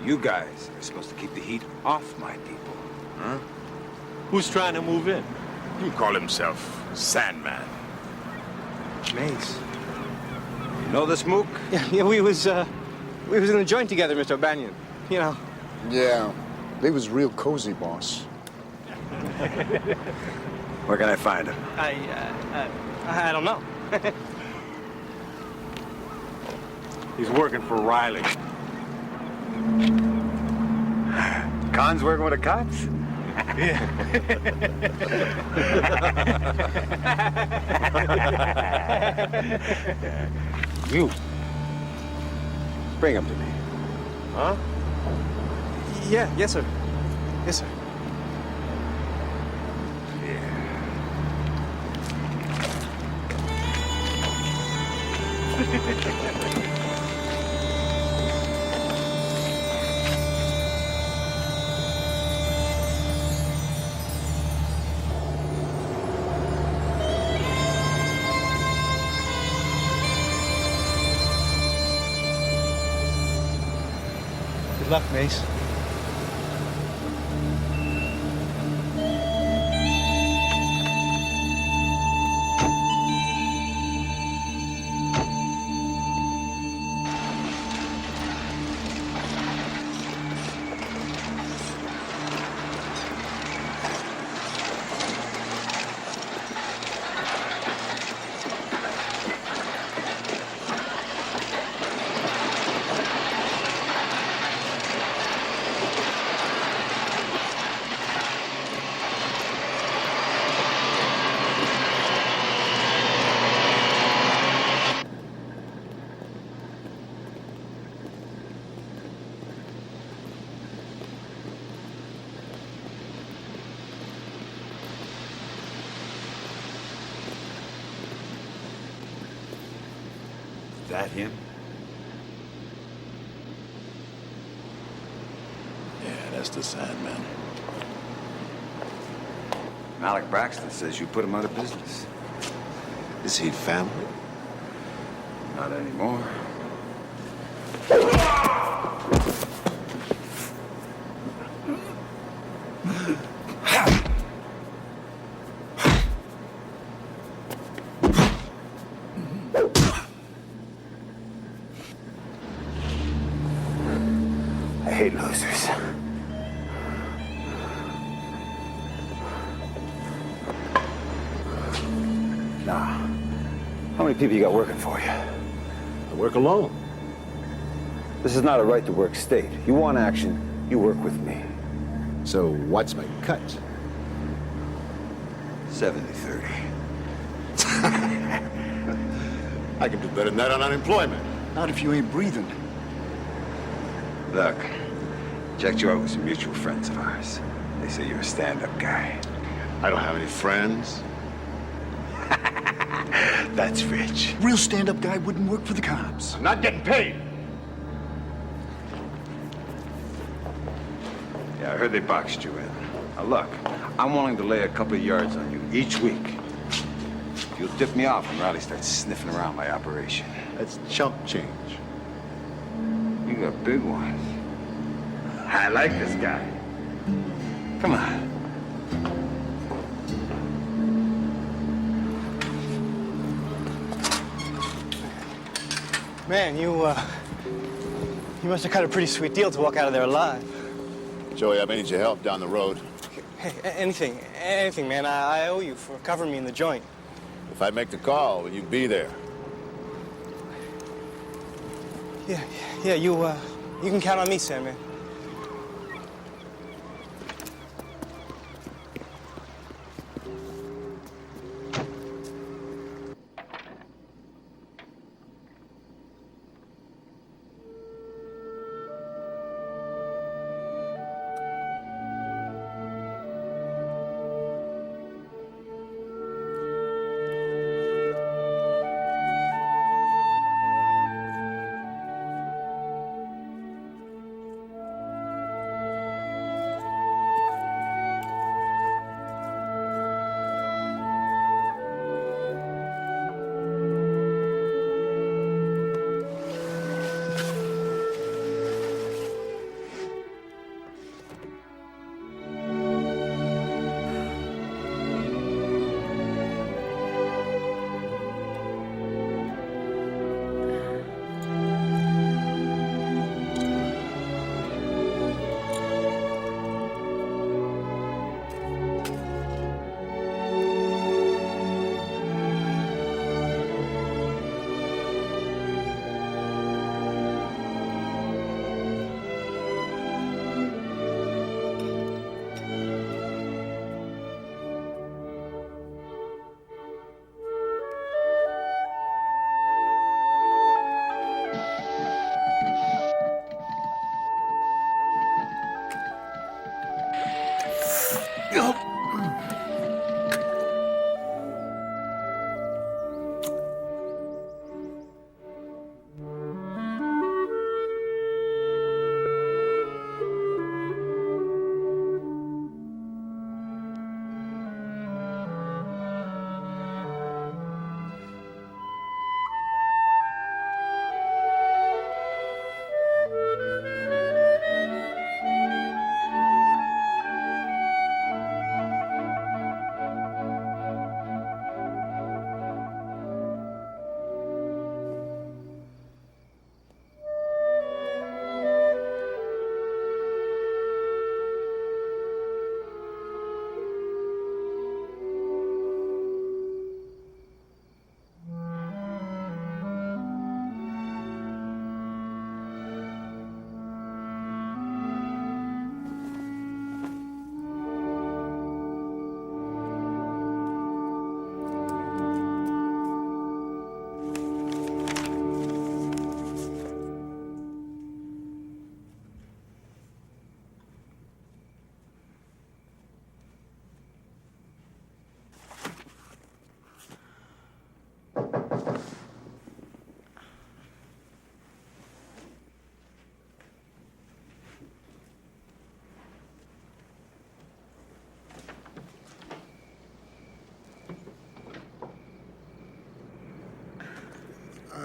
You guys are supposed to keep the heat off my people. Huh? Who's trying to move in? He call himself Sandman. Mace. You know this mook? Yeah, we was in the joint together, Mr. O'Banion. You know. Yeah, they was real cozy, boss. Where can I find him? I don't know. He's working for Riley. Khan's working with the cops? You. Bring him to me. Huh? Yeah, yes, sir. Yes, sir. Good luck, Mace. That him? Yeah, that's the Sandman. Alec Braxton says you put him out of business. Is he family? Not anymore. I hate losers. Now, how many people you got working for you? I work alone. This is not a right-to-work state. You want action, you work with me. So what's my cut? 70-30. I can do better than that on unemployment. Not if you ain't breathing. Look, checked you out with some mutual friends of ours. They say you're a stand-up guy. I don't have any friends. That's rich. Real stand-up guy wouldn't work for the cops. I'm not getting paid. Yeah, I heard they boxed you in. Now look, I'm willing to lay a couple of yards on you each week. If you'll tip me off when Riley starts sniffing around my operation. That's chump change. You got big ones. I like this guy. Come on. Man, you must have cut a pretty sweet deal to walk out of there alive. Joey, I may need your help down the road. Hey, anything, man. I owe you for covering me in the joint. If I make the call, will you be there? Yeah, you can count on me, Sandman.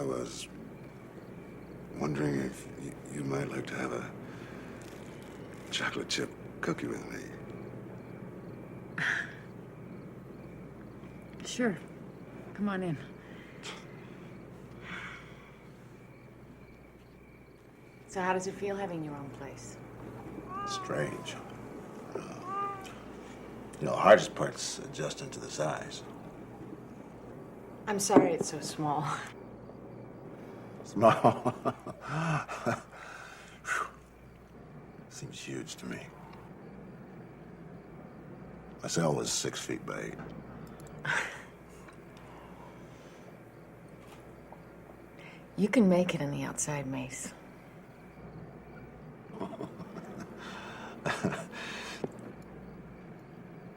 I was wondering if you might like to have a chocolate chip cookie with me. Sure. Come on in. So how does it feel having your own place? Strange. You know, the hardest part's adjusting to the size. I'm sorry it's so small. Small. Seems huge to me. My cell was 6 feet by 8. You can make it on the outside, Mace.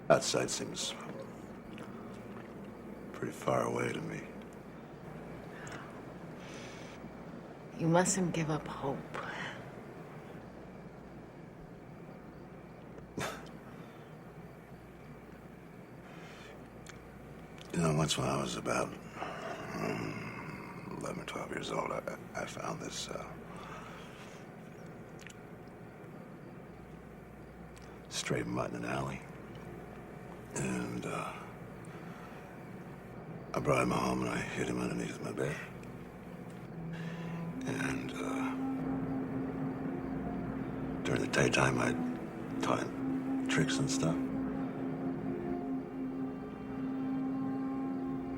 Outside seems pretty far away to me. You mustn't give up hope. You know, once when I was about 11 or 12 years old, I found this stray mutt in an alley. And I brought him home and I hid him underneath my bed. And during the daytime, I taught him tricks and stuff.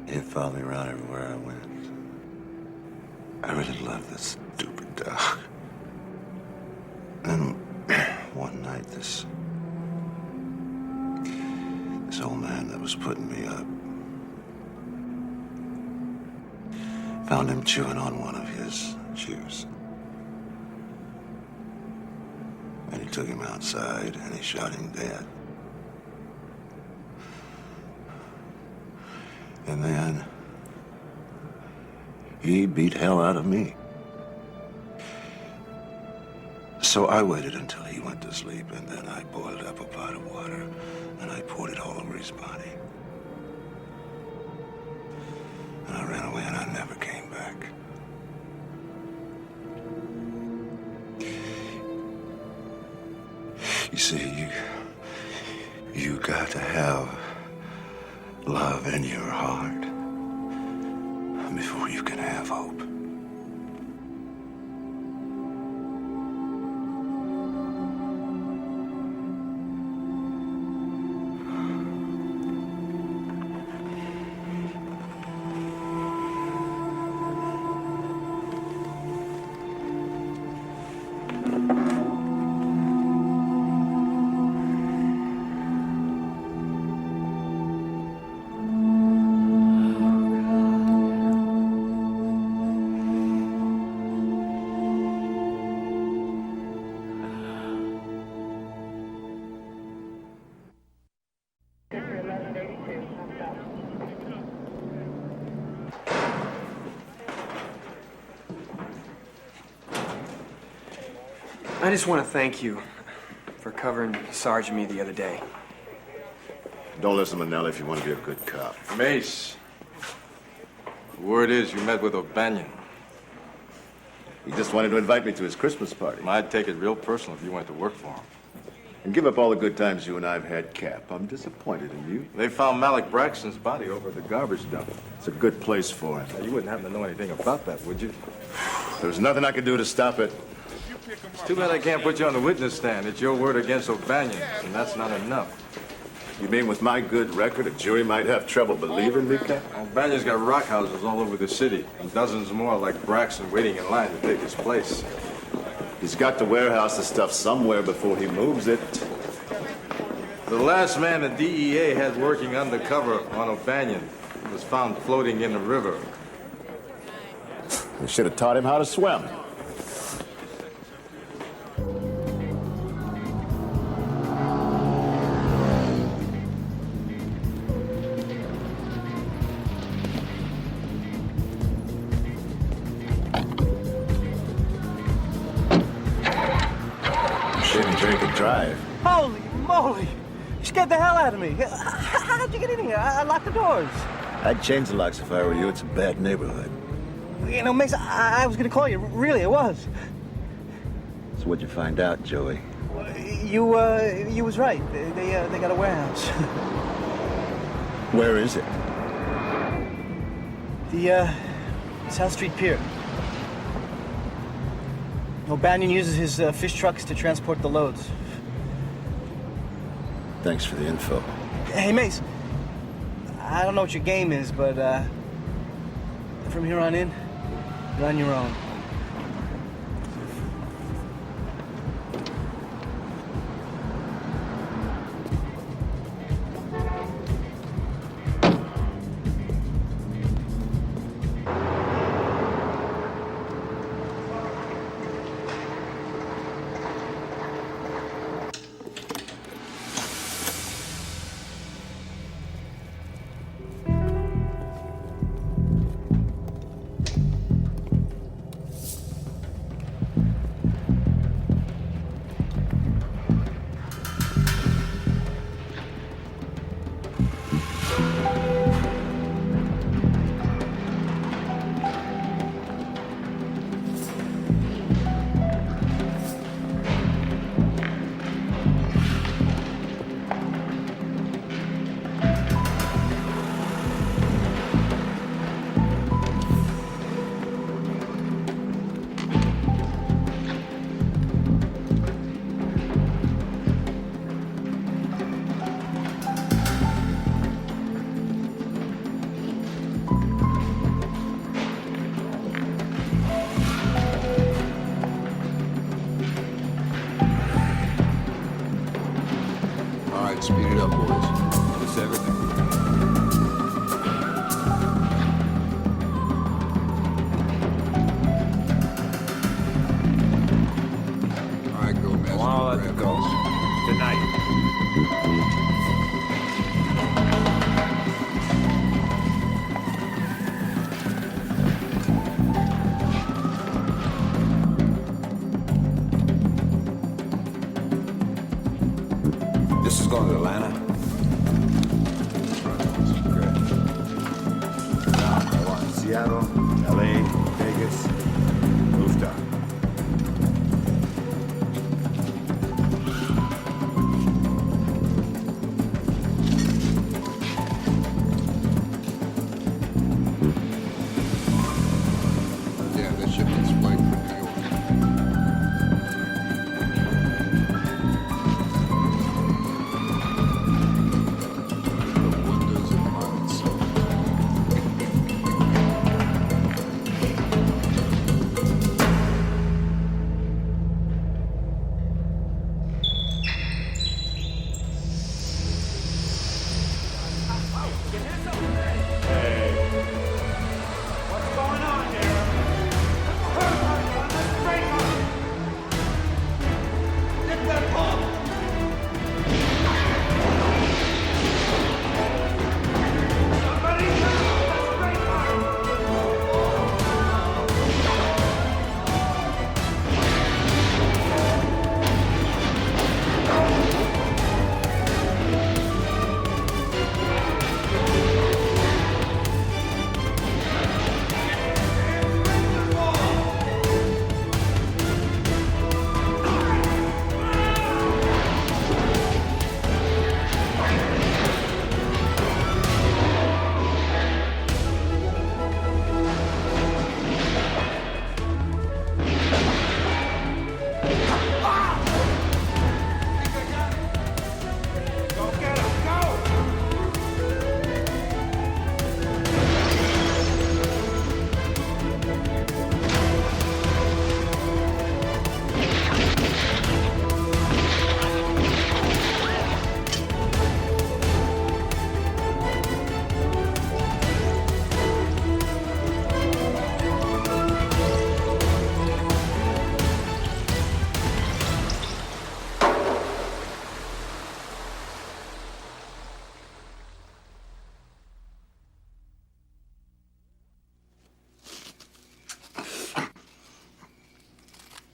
He followed me around everywhere I went. I really loved this stupid dog. And one night, this old man that was putting me up found him chewing on one of his chews. And he took him outside and he shot him dead. And then he beat hell out of me. So I waited until he went to sleep, and then I boiled up a pot of water and I poured it all over his body. And I ran away and I never came back. You see, you got to have love in your heart before you can have hope. I just want to thank you for covering Sarge and me the other day. Don't listen to Manelli if you want to be a good cop. Mace, word is you met with O'Banion. He just wanted to invite me to his Christmas party. I'd take it real personal if you went to work for him. And give up all the good times you and I've had, Cap. I'm disappointed in you. They found Malik Braxton's body over at the garbage dump. It's a good place for him. Now, you wouldn't happen to know anything about that, would you? There's nothing I could do to stop it. It's too bad I can't put you on the witness stand. It's your word against O'Banion, and that's not enough. You mean with my good record, a jury might have trouble believing me, Cap? O'Banion's got rock houses all over the city, and dozens more like Braxton waiting in line to take his place. He's got to warehouse the stuff somewhere before he moves it. The last man the DEA had working undercover on O'Banion was found floating in the river. We should have taught him how to swim. Shouldn't drink and drive. Holy moly! You scared the hell out of me. How'd you get in here? I locked the doors. I'd change the locks if I were you. It's a bad neighborhood. You know, Mace, I was gonna call you. Really, I was. So what'd you find out, Joey? You was right. They got a warehouse. Where is it? The South Street Pier. O'Banion uses his fish trucks to transport the loads. Thanks for the info. Hey, Mace. I don't know what your game is, but from here on in, you're on your own. Speed it up, boys. It's everything. All right, go, Master. Well, let's go. Good night. This is going to Atlanta. I want Seattle, LA, Vegas, rooftop. Yeah, that shipment's flight for New York.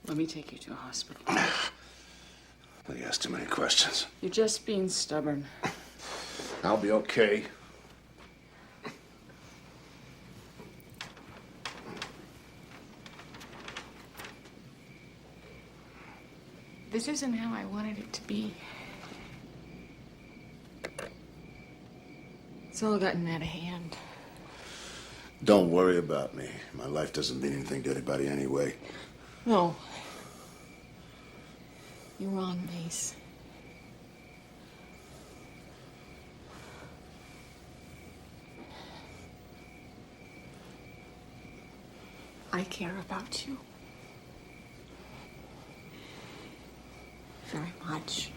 Let me take you to a hospital. You ask too many questions. You're just being stubborn. I'll be okay. This isn't how I wanted it to be. It's all gotten out of hand. Don't worry about me. My life doesn't mean anything to anybody anyway. No. You're wrong, Mace. I care about you. Very much.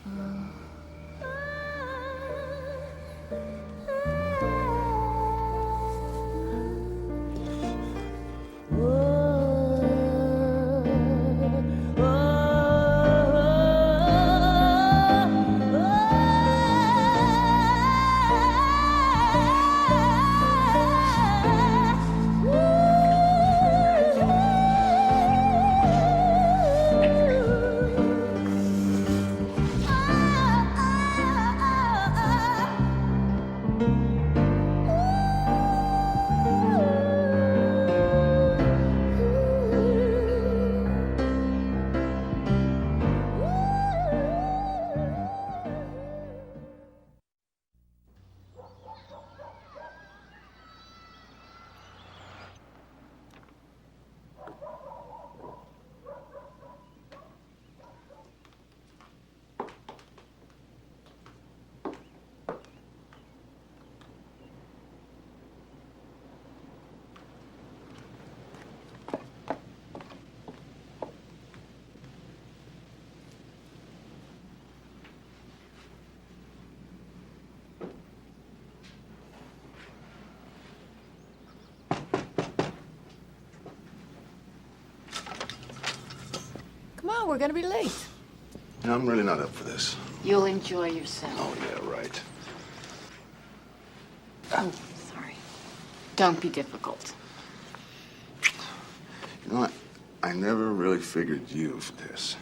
Come on, we're gonna be late. I'm really not up for this. You'll enjoy yourself. Oh, yeah, right. Oh, sorry. Don't be difficult. You know what? I never really figured you for this.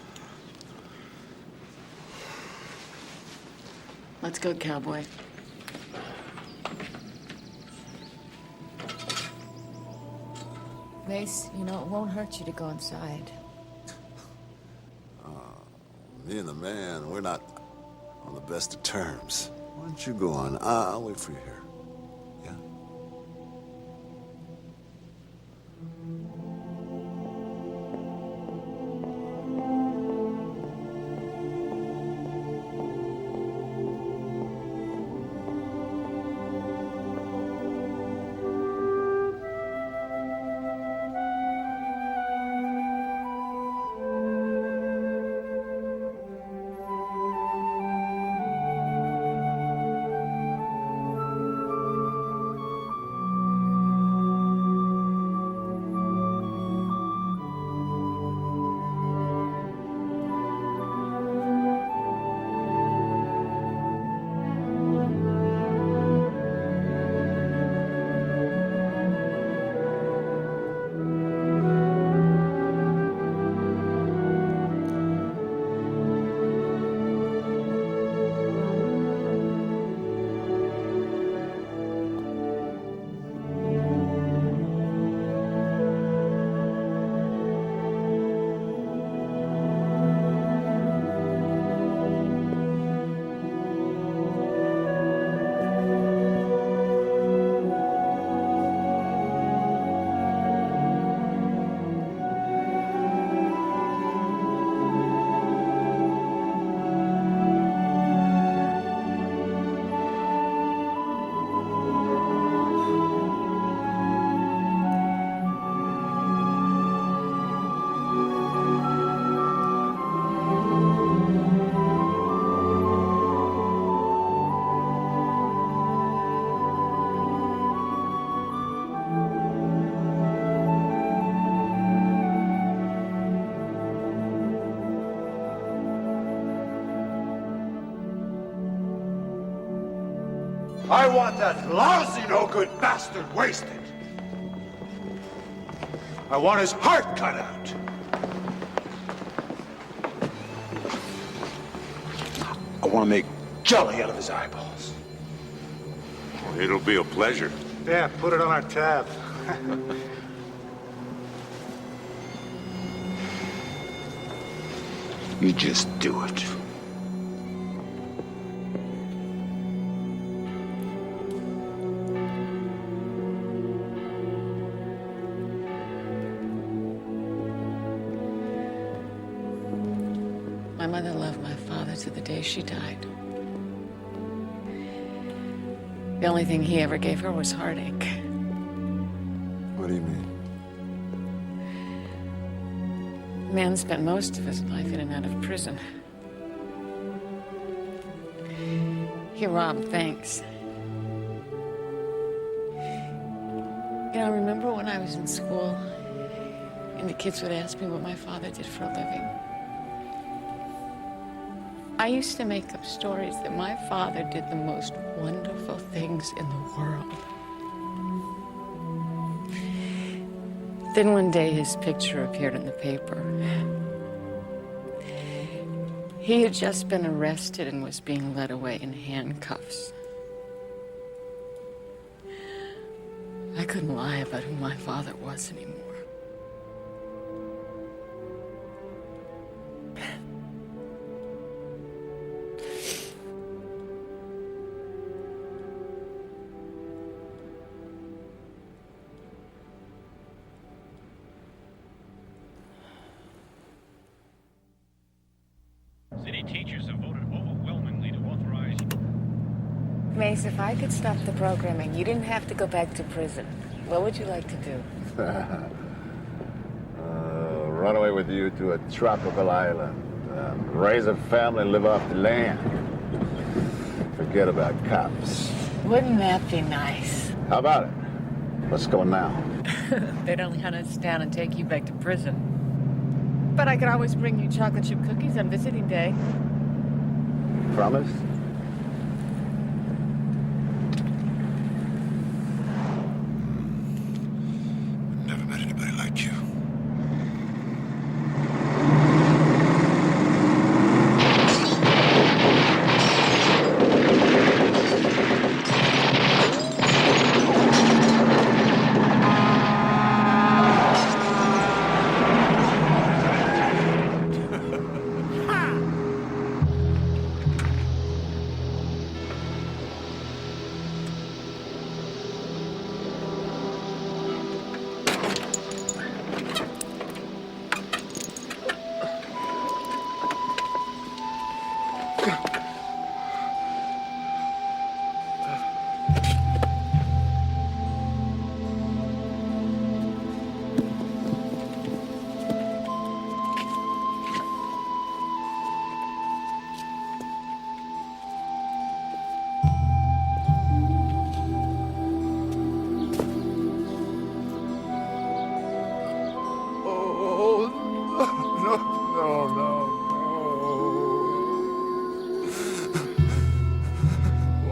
Let's go, cowboy. Mace, you know, it won't hurt you to go inside. Me and the man, we're not on the best of terms. Why don't you go on? I'll wait for you here. Yeah? I want that lousy, no-good bastard wasted. I want his heart cut out. I want to make jelly out of his eyeballs. It'll be a pleasure. Yeah, put it on our tab. You just do it. My mother loved my father to the day she died. The only thing he ever gave her was heartache. What do you mean? The man spent most of his life in and out of prison. He robbed banks. You know, I remember when I was in school, and the kids would ask me what my father did for a living. I used to make up stories that my father did the most wonderful things in the world. Then one day his picture appeared in the paper. He had just been arrested and was being led away in handcuffs. I couldn't lie about who my father was anymore. City teachers have voted overwhelmingly to authorize... Mace, if I could stop the programming, you didn't have to go back to prison. What would you like to do? Run away with you to a tropical island. Raise a family, live off the land. Forget about cops. Wouldn't that be nice? How about it? Let's go now. They'd only hunt us down and take you back to prison. But I could always bring you chocolate chip cookies on visiting day. Promise? Never met anybody like you.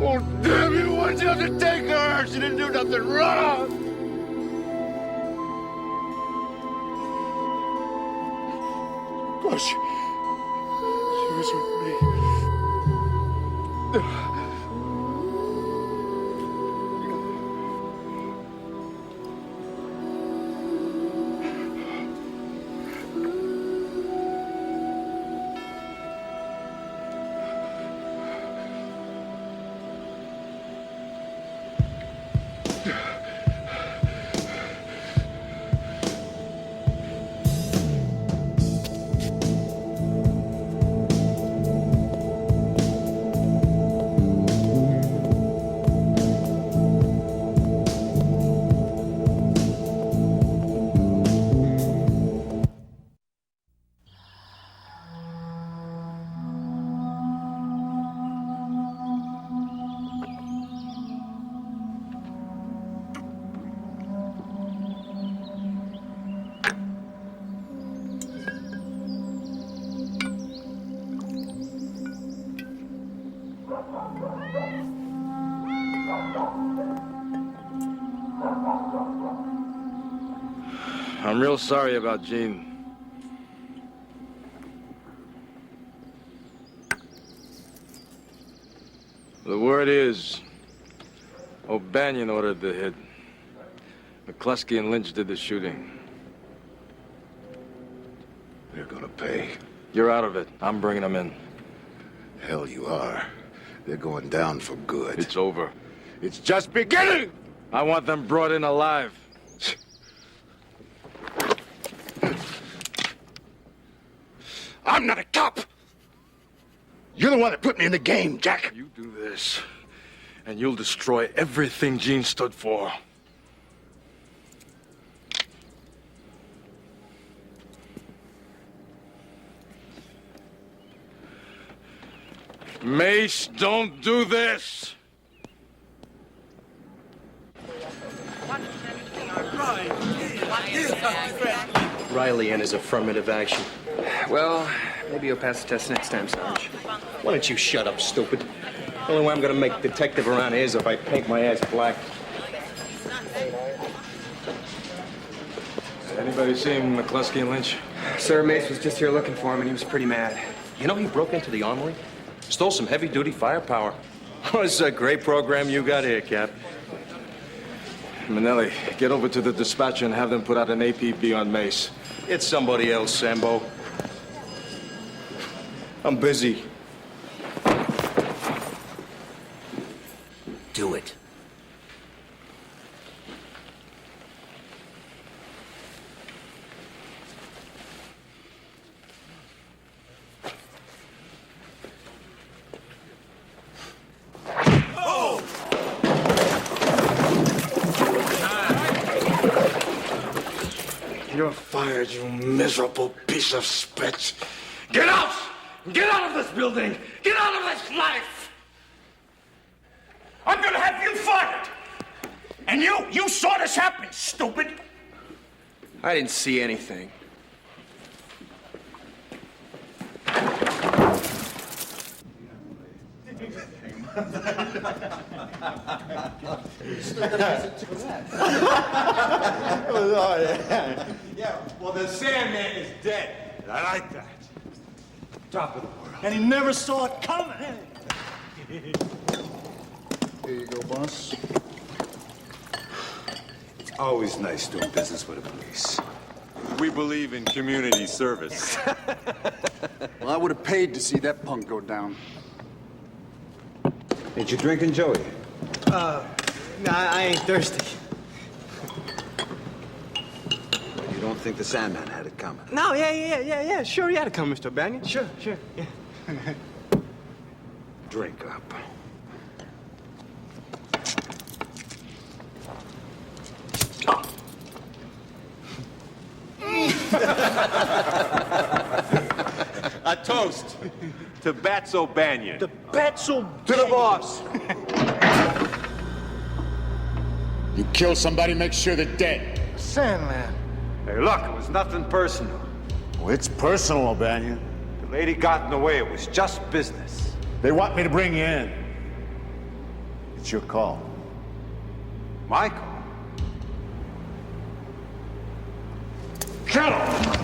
Oh, damn you! Why'd you have to take her? She didn't do nothing wrong! Of course, she was with me. I'm real sorry about Jean. The word is, O'Banion ordered the hit. McCluskey and Lynch did the shooting. They're gonna pay. You're out of it. I'm bringing them in. Hell, you are. They're going down for good. It's over. It's just beginning! I want them brought in alive. I'm not a cop! You're the one that put me in the game, Jack! You do this, and you'll destroy everything Gene stood for. Mace, don't do this! Riley and his affirmative action. Well, maybe you'll pass the test next time, Sarge. Why don't you shut up, stupid? The only way I'm gonna make detective around here is if I paint my ass black. Anybody seen McCluskey and Lynch? Sir, Mace was just here looking for him, and he was pretty mad. You know he broke into the armory? Stole some heavy-duty firepower. Oh, it's a great program you got here, Cap. Manelli, get over to the dispatcher and have them put out an APB on Mace. It's somebody else, Sambo. I'm busy. Do it. You're fired, you miserable piece of spit. Get out! Get out of this building! Get out of this life! I'm gonna have you fired! And you saw this happen, stupid! I didn't see anything. Yeah, well, the Sandman is dead. I like that. Top of the world. And he never saw it coming. Here you go, boss. It's always nice doing business with the police. We believe in community service. Well, I would have paid to see that punk go down. Ain't you drinking, Joey? No, I ain't thirsty. You don't think the Sandman had it coming? No, yeah. Sure, he had to come, Mr. Banyan. Sure, yeah. Drink up. A toast to Batso Banyan. The Batso To the boss! You kill somebody, make sure they're dead. Sandman. Hey, look, it was nothing personal. Well, it's personal, O'Banion. The lady got in the way. It was just business. They want me to bring you in. It's your call. My call. Kill him!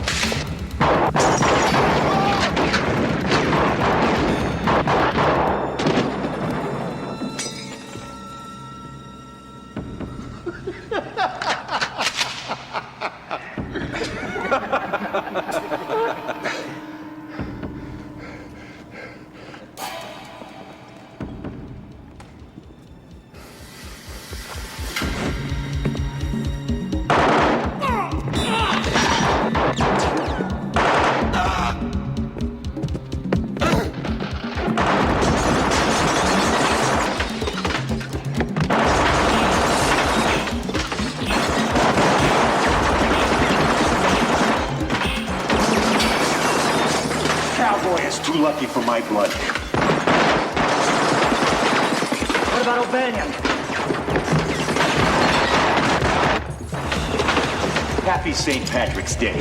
Cowboy is too lucky for my blood. What about O'Banion? Happy St. Patrick's Day.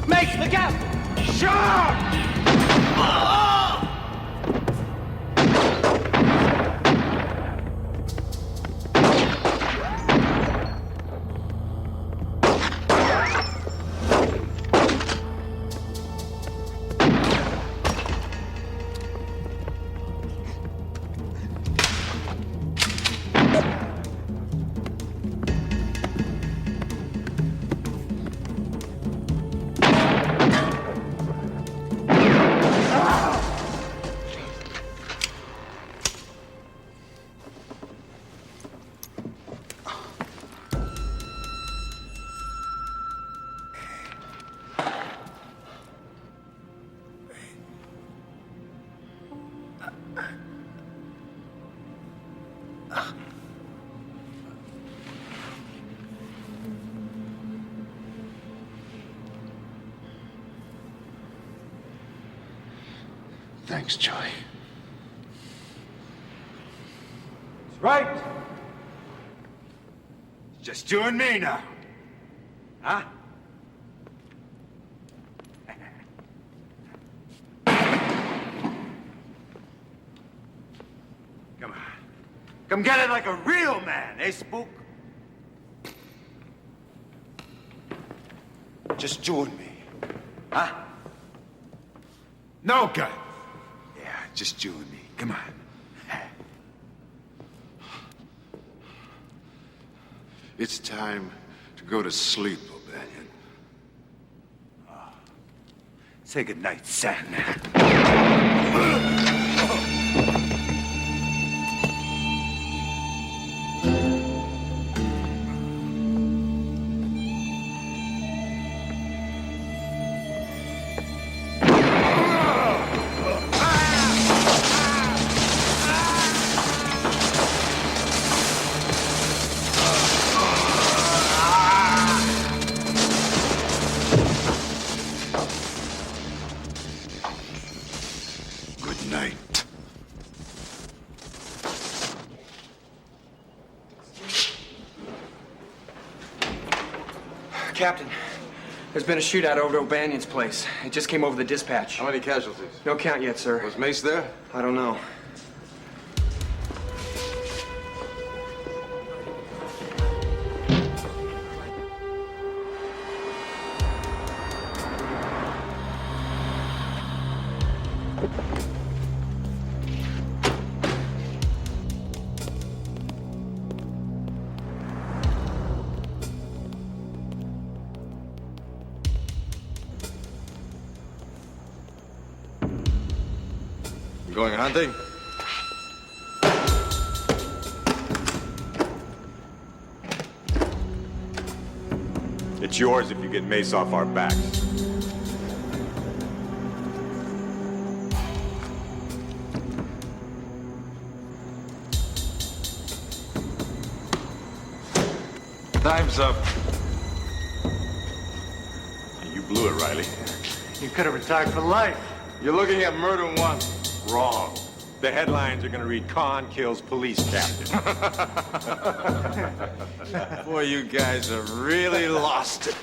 Mace, look out! Sure! Thanks, Joey. That's right. Just you and me now. Huh? Come on. Come get it like a real man, eh, Spook? Just you and me. Huh? No gun. Yeah, just you and me. Come on. It's time to go to sleep, O'Banion. Say goodnight, son. Captain, there's been a shootout over at O'Banion's place. It just came over the dispatch. How many casualties? No count yet, sir. Was Mace there? I don't know. Going hunting? It's yours if you get Mace off our backs. Time's up. You blew it, Riley. You could have retired for life. You're looking at murder one. Wrong. The headlines are gonna read Khan kills police captain. Boy, you guys are really lost it.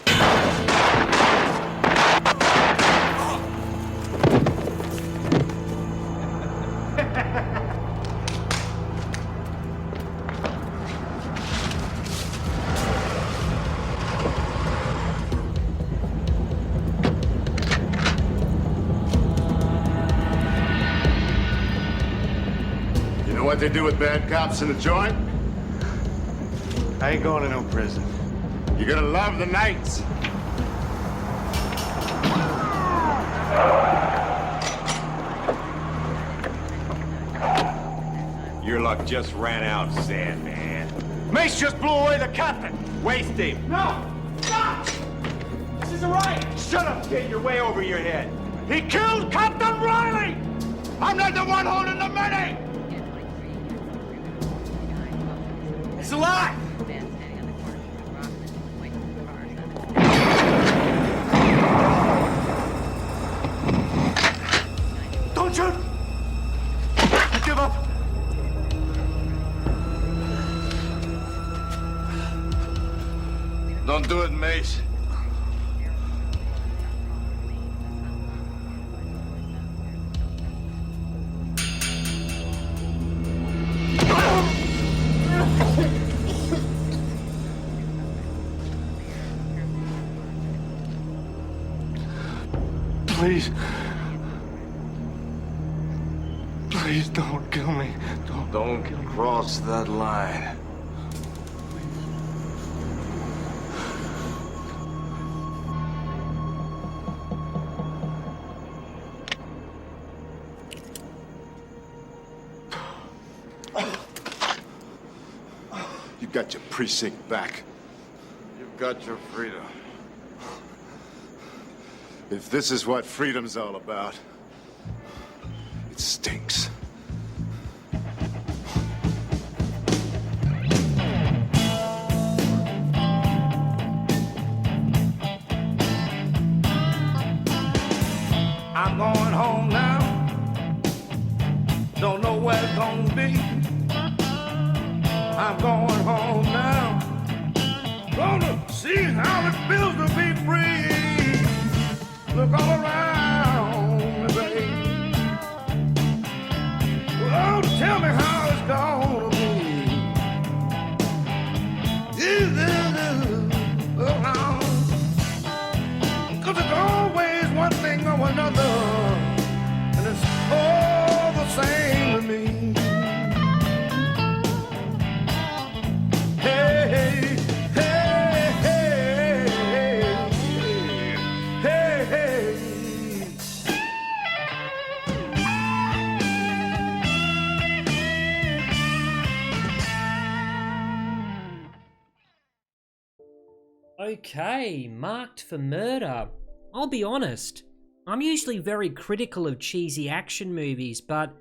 What they do with bad cops in the joint? I ain't going to no prison. You're gonna love the nights. Your luck just ran out, Sandman. Mace just blew away the captain. Waste him. No! Stop! This is a riot! Shut up, kid. You're way over your head. He killed Captain Riley! I'm not the one holding the money! He's alive! Don't shoot! I give up! Don't do it, Mace. Please. Please don't kill me. Don't cross that line. You got your precinct back. You've got your freedom. If this is what freedom's all about, it stinks. I'm going home now. me. I'm going home now. Gonna see how it feels to be free. Look all around me, babe. Oh, tell me how it's gonna be. Around. 'Cause it's always one thing or another, and it's all the same to me. Hey, hey, hey, hey, hey, hey. Okay, Marked for Murder. I'll be honest, I'm usually very critical of cheesy action movies, but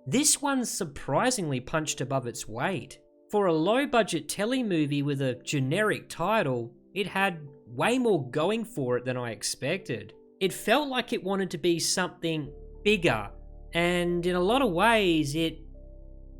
this one surprisingly punched above its weight. For a low-budget telly movie with a generic title, it had way more going for it than I expected. It felt like it wanted to be something bigger, and in a lot of ways, it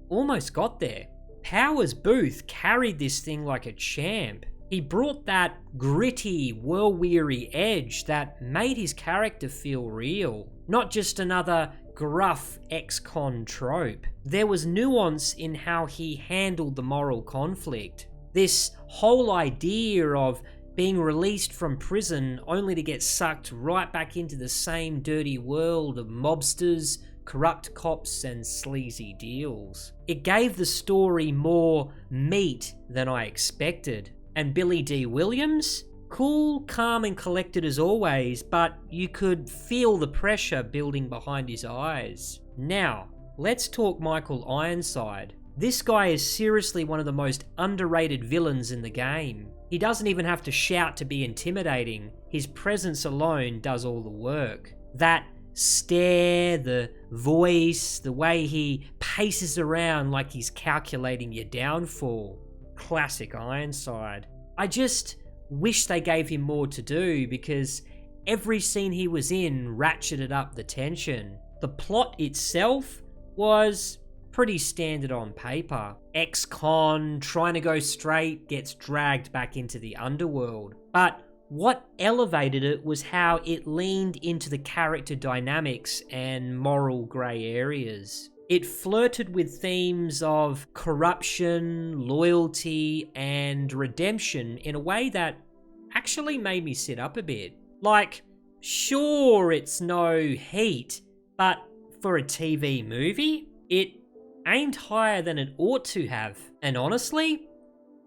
almost got there. Powers Boothe carried this thing like a champ. He brought that gritty, world-weary edge that made his character feel real, not just another gruff ex-con trope. There was nuance in how he handled the moral conflict. This whole idea of being released from prison only to get sucked right back into the same dirty world of mobsters, corrupt cops, and sleazy deals. It gave the story more meat than I expected. And Billy D. Williams? Cool, calm and collected as always, but you could feel the pressure building behind his eyes. Now, let's talk Michael Ironside. This guy is seriously one of the most underrated villains in the game. He doesn't even have to shout to be intimidating. His presence alone does all the work. That stare, the voice, the way he paces around like he's calculating your downfall. Classic Ironside. I just wish they gave him more to do, because every scene he was in ratcheted up the tension. The plot itself was pretty standard on paper. Ex-con trying to go straight gets dragged back into the underworld. But what elevated it was how it leaned into the character dynamics and moral grey areas. It flirted with themes of corruption, loyalty, and redemption in a way that actually made me sit up a bit. Like, sure, it's no Heat, but for a TV movie, it aimed higher than it ought to have. And honestly,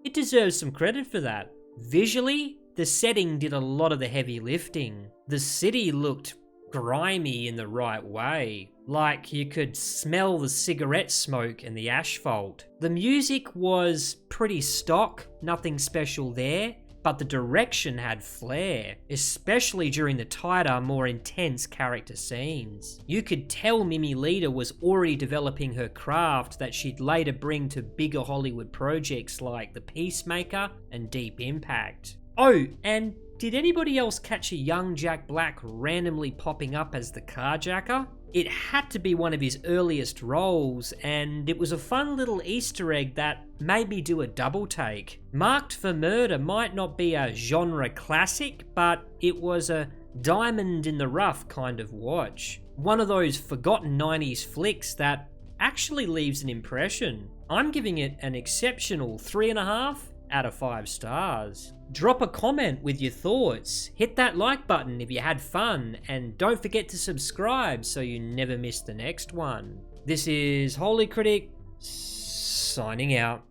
it deserves some credit for that. Visually, the setting did a lot of the heavy lifting. The city looked grimy in the right way, like you could smell the cigarette smoke and the asphalt. The music was pretty stock, nothing special there, but the direction had flair, especially during the tighter, more intense character scenes. You could tell Mimi Leder was already developing her craft that she'd later bring to bigger Hollywood projects like The Peacemaker and Deep Impact. Oh, and did anybody else catch a young Jack Black randomly popping up as the carjacker? It had to be one of his earliest roles, and it was a fun little Easter egg that made me do a double take. Marked for Murder might not be a genre classic, but it was a diamond in the rough kind of watch. One of those forgotten 90s flicks that actually leaves an impression. I'm giving it an exceptional 3.5 out of 5 stars. Drop a comment with your thoughts, hit that like button if you had fun, and don't forget to subscribe so you never miss the next one. This is Holy Critic, signing out.